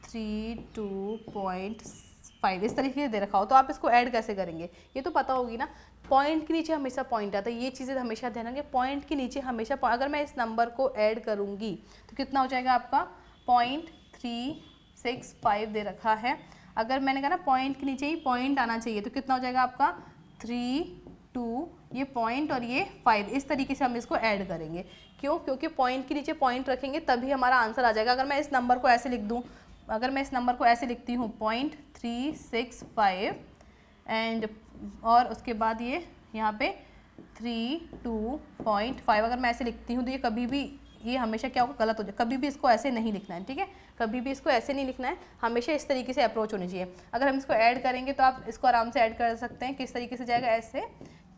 32.5 इस तरीके से दे रखा हो, तो आप इसको ऐड कैसे करेंगे, ये तो पता होगी ना। पॉइंट के नीचे हमेशा पॉइंट आता है, ये चीज़ें हमेशा ध्यान रखेंगे, पॉइंट के नीचे हमेशा अगर मैं इस नंबर को ऐड करूँगी तो कितना हो जाएगा आपका 0.365 दे रखा है। अगर मैंने कहा ना पॉइंट के नीचे ही पॉइंट आना चाहिए तो कितना हो जाएगा आपका 3 2, ये पॉइंट और ये 5, इस तरीके से हम इसको ऐड करेंगे। क्यों, क्योंकि पॉइंट के नीचे पॉइंट रखेंगे तभी हमारा आंसर आ जाएगा। अगर मैं इस नंबर को ऐसे लिख दूँ, अगर मैं इस नंबर को ऐसे लिखती हूँ 0.365 एंड और उसके बाद ये यहाँ पे 32.5, अगर मैं ऐसे लिखती हूँ तो ये कभी भी, ये हमेशा क्या होगा, गलत हो जाए। कभी भी इसको ऐसे नहीं लिखना है, ठीक है, कभी भी इसको ऐसे नहीं लिखना है, हमेशा इस तरीके से अप्रोच होनी चाहिए। अगर हम इसको ऐड करेंगे तो आप इसको आराम से ऐड कर सकते हैं, किस तरीके से जाएगा, ऐसे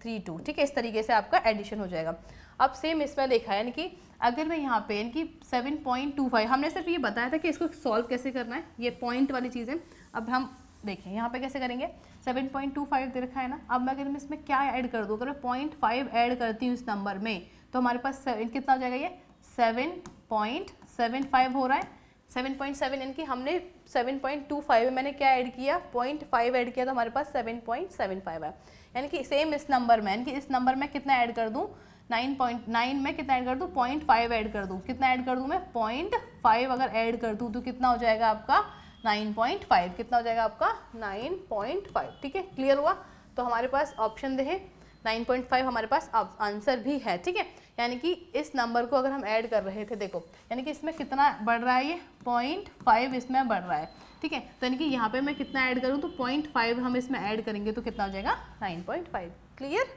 3 2, ठीक है, इस तरीके से आपका एडिशन हो जाएगा। अब सेम इसमें देखा है, यानी कि अगर मैं यहाँ पे यानी कि 7.25, हमने सिर्फ ये बताया था कि इसको सॉल्व कैसे करना है, ये पॉइंट वाली चीज़ें। अब हम देखें यहाँ पे कैसे करेंगे, 7.25 दे रखा है ना। अब मैं अगर मैं इसमें क्या ऐड कर दूँ, अगर मैं 0.5 ऐड करती हूँ इस नंबर में तो हमारे पास कितना हो जाएगा, ये 7.75 हो रहा है। 7.7 यानी कि हमने 7.25 में मैंने क्या ऐड किया, 0.5 ऐड किया तो हमारे पास 7.75 है। यानी कि सेम इस नंबर में, यानी कि इस नंबर में कितना ऐड कर दूँ, 9.9 में कितना ऐड कर दूँ, 0.5 ऐड कर दूँ, कितना ऐड कर दूँ मैं 0.5 अगर ऐड कर दूँ तो कितना हो जाएगा आपका 9.5, कितना हो जाएगा आपका 9.5, ठीक है, क्लियर हुआ। तो हमारे पास ऑप्शन दे 9.5 हमारे पास आंसर भी है, ठीक है। यानी कि इस नंबर को अगर हम ऐड कर रहे थे, देखो यानी कि इसमें कितना बढ़ रहा है, ये 0.5 इसमें बढ़ रहा है, ठीक है। तो यानी कि यहाँ पे मैं कितना ऐड करूँ, तो 0.5 हम इसमें ऐड करेंगे तो कितना हो जाएगा 9.5। क्लियर।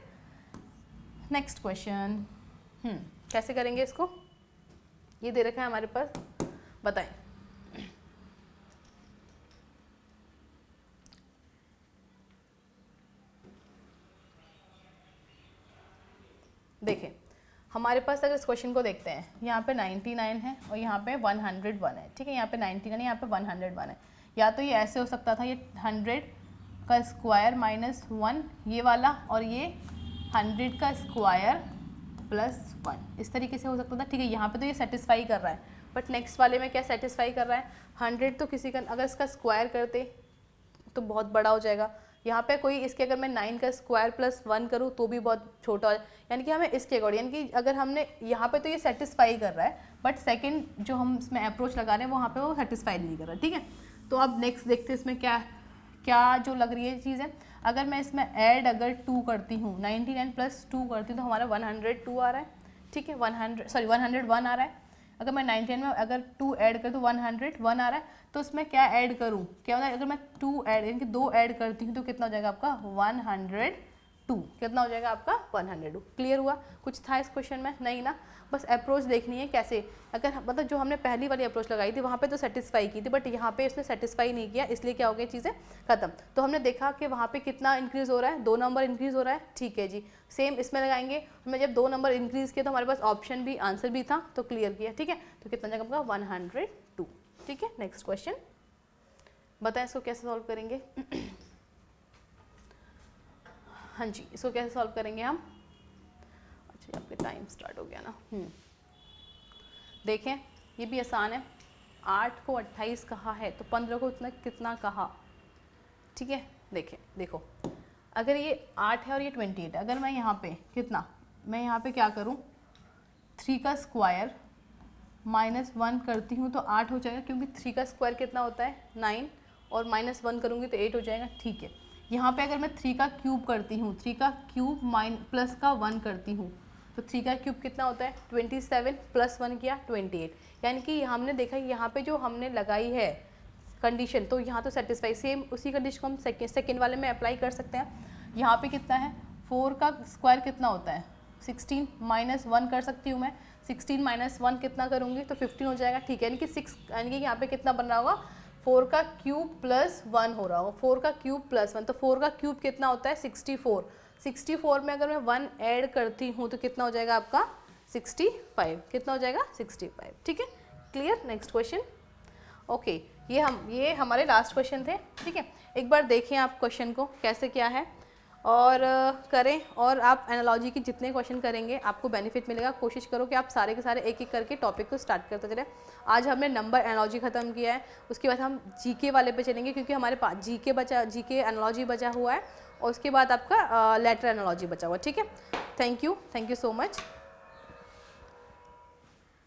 नेक्स्ट क्वेश्चन, कैसे करेंगे इसको, ये दे रखा है हमारे पास, बताएं। देखें हमारे पास अगर इस क्वेश्चन को देखते हैं, यहाँ पे 99 है और यहाँ पे 101 है, ठीक है। यहाँ पे 99 यहाँ पे 101 है। या तो ये ऐसे हो सकता था, ये 100 का स्क्वायर माइनस 1 ये वाला, और ये 100 का स्क्वायर प्लस 1 इस तरीके से हो सकता था, ठीक है। यहाँ पे तो ये सेटिस्फाई कर रहा है, बट नेक्स्ट वाले में क्या सेटिस्फाई कर रहा है, 100 तो किसी का अगर इसका स्क्वायर करते तो बहुत बड़ा हो जाएगा। यहाँ पे कोई इसके अगर मैं 9 का स्क्वायर प्लस 1 करूँ तो भी बहुत छोटा हो जाए, यानी कि हमें इसके अकॉर्डिंग, यानी कि अगर हमने यहाँ पे तो ये सेटिस्फाई कर रहा है, बट सेकंड जो हम इसमें अप्रोच लगा रहे हैं वहाँ पे वो सेटिस्फाई नहीं कर रहा है, ठीक है। तो अब नेक्स्ट देखते हैं इसमें क्या क्या जो लग रही है चीज़ है। अगर मैं इसमें ऐड अगर 2 करती हूँ, 99 प्लस 2 करती हूँ तो हमारा 102 आ रहा है, ठीक है। 101 आ रहा है। अगर मैं 99 में अगर 2 ऐड कर तो 101 आ रहा है। तो उसमें क्या ऐड करूँ, क्या होता है, अगर मैं 2 ऐड यानी कि 2 ऐड करती हूँ तो कितना हो जाएगा आपका 102, कितना हो जाएगा आपका 102। क्लियर हुआ, कुछ था इस क्वेश्चन में, नहीं ना। बस अप्रोच देखनी है कैसे, अगर मतलब जो हमने पहली वाली अप्रोच लगाई थी वहाँ पे तो सेटिस्फाई की थी, बट यहाँ पे इसने सेटिस्फाई नहीं किया, इसलिए क्या हो गई चीज़ें खत्म। तो हमने देखा कि वहाँ पे कितना इंक्रीज़ हो रहा है, 2 नंबर इंक्रीज़ हो रहा है, ठीक है जी। सेम इसमें लगाएंगे, हमें जब 2 नंबर इंक्रीज़ किया तो हमारे पास ऑप्शन भी आंसर भी था, तो क्लियर किया, ठीक है। तो कितना जाएगा आपका 102, ठीक है। नेक्स्ट क्वेश्चन बताएं, इसको कैसे सॉल्व करेंगे। हाँ जी, इसको कैसे सॉल्व करेंगे हम। अच्छा आपके टाइम स्टार्ट हो गया ना। देखें ये भी आसान है, 8 को 28 कहा है तो 15 को इतना कितना कहा, ठीक है। देखें देखो अगर ये 8 है और ये 28 है, अगर मैं यहाँ पे कितना, मैं यहाँ पे क्या करूँ, 3 का स्क्वायर माइनस 1 करती हूँ तो 8 हो जाएगा, क्योंकि 3 का स्क्वायर कितना होता है 9, और माइनस 1 करूँगी तो 8 हो जाएगा, ठीक है। यहाँ पे अगर मैं 3 का क्यूब करती हूँ, 3 का क्यूब प्लस का 1 करती हूँ तो 3 का क्यूब कितना होता है 27, प्लस 1 किया 28, यानी कि हमने देखा यहाँ पे जो हमने लगाई है कंडीशन, तो यहाँ तो सेटिस्फाई, सेम उसी कंडीशन को हम सेकेंड वाले में अप्लाई कर सकते हैं। यहाँ पे कितना है, 4 का स्क्वायर कितना होता है 16, माइनस 1 कर सकती हूँ मैं, 16 माइनस 1 कितना करूँगी तो 15 हो जाएगा, ठीक है। यानी कि 6, यानी कि यहाँ पे कितना बन रहा होगा 4 का क्यूब प्लस 1 हो रहा होगा, 4 का क्यूब प्लस 1, तो 4 का क्यूब कितना होता है 64, 64 में अगर मैं 1 ऐड करती हूँ तो कितना हो जाएगा आपका 65, कितना हो जाएगा 65, ठीक है। क्लियर। Next question. ओके, ये हमारे लास्ट क्वेश्चन थे, ठीक है। एक बार देखें आप क्वेश्चन को कैसे क्या है और करें, और आप एनालॉजी की जितने क्वेश्चन करेंगे आपको बेनिफिट मिलेगा। कोशिश करो कि आप सारे के सारे एक एक करके टॉपिक को स्टार्ट करते चले। आज हमने नंबर एनालॉजी ख़त्म किया है, उसके बाद हम जीके वाले पे चलेंगे, क्योंकि हमारे पास जीके एनालॉजी बचा हुआ है, और उसके बाद आपका लेटर एनालॉजी बचा हुआ है, ठीक है। Thank you so much.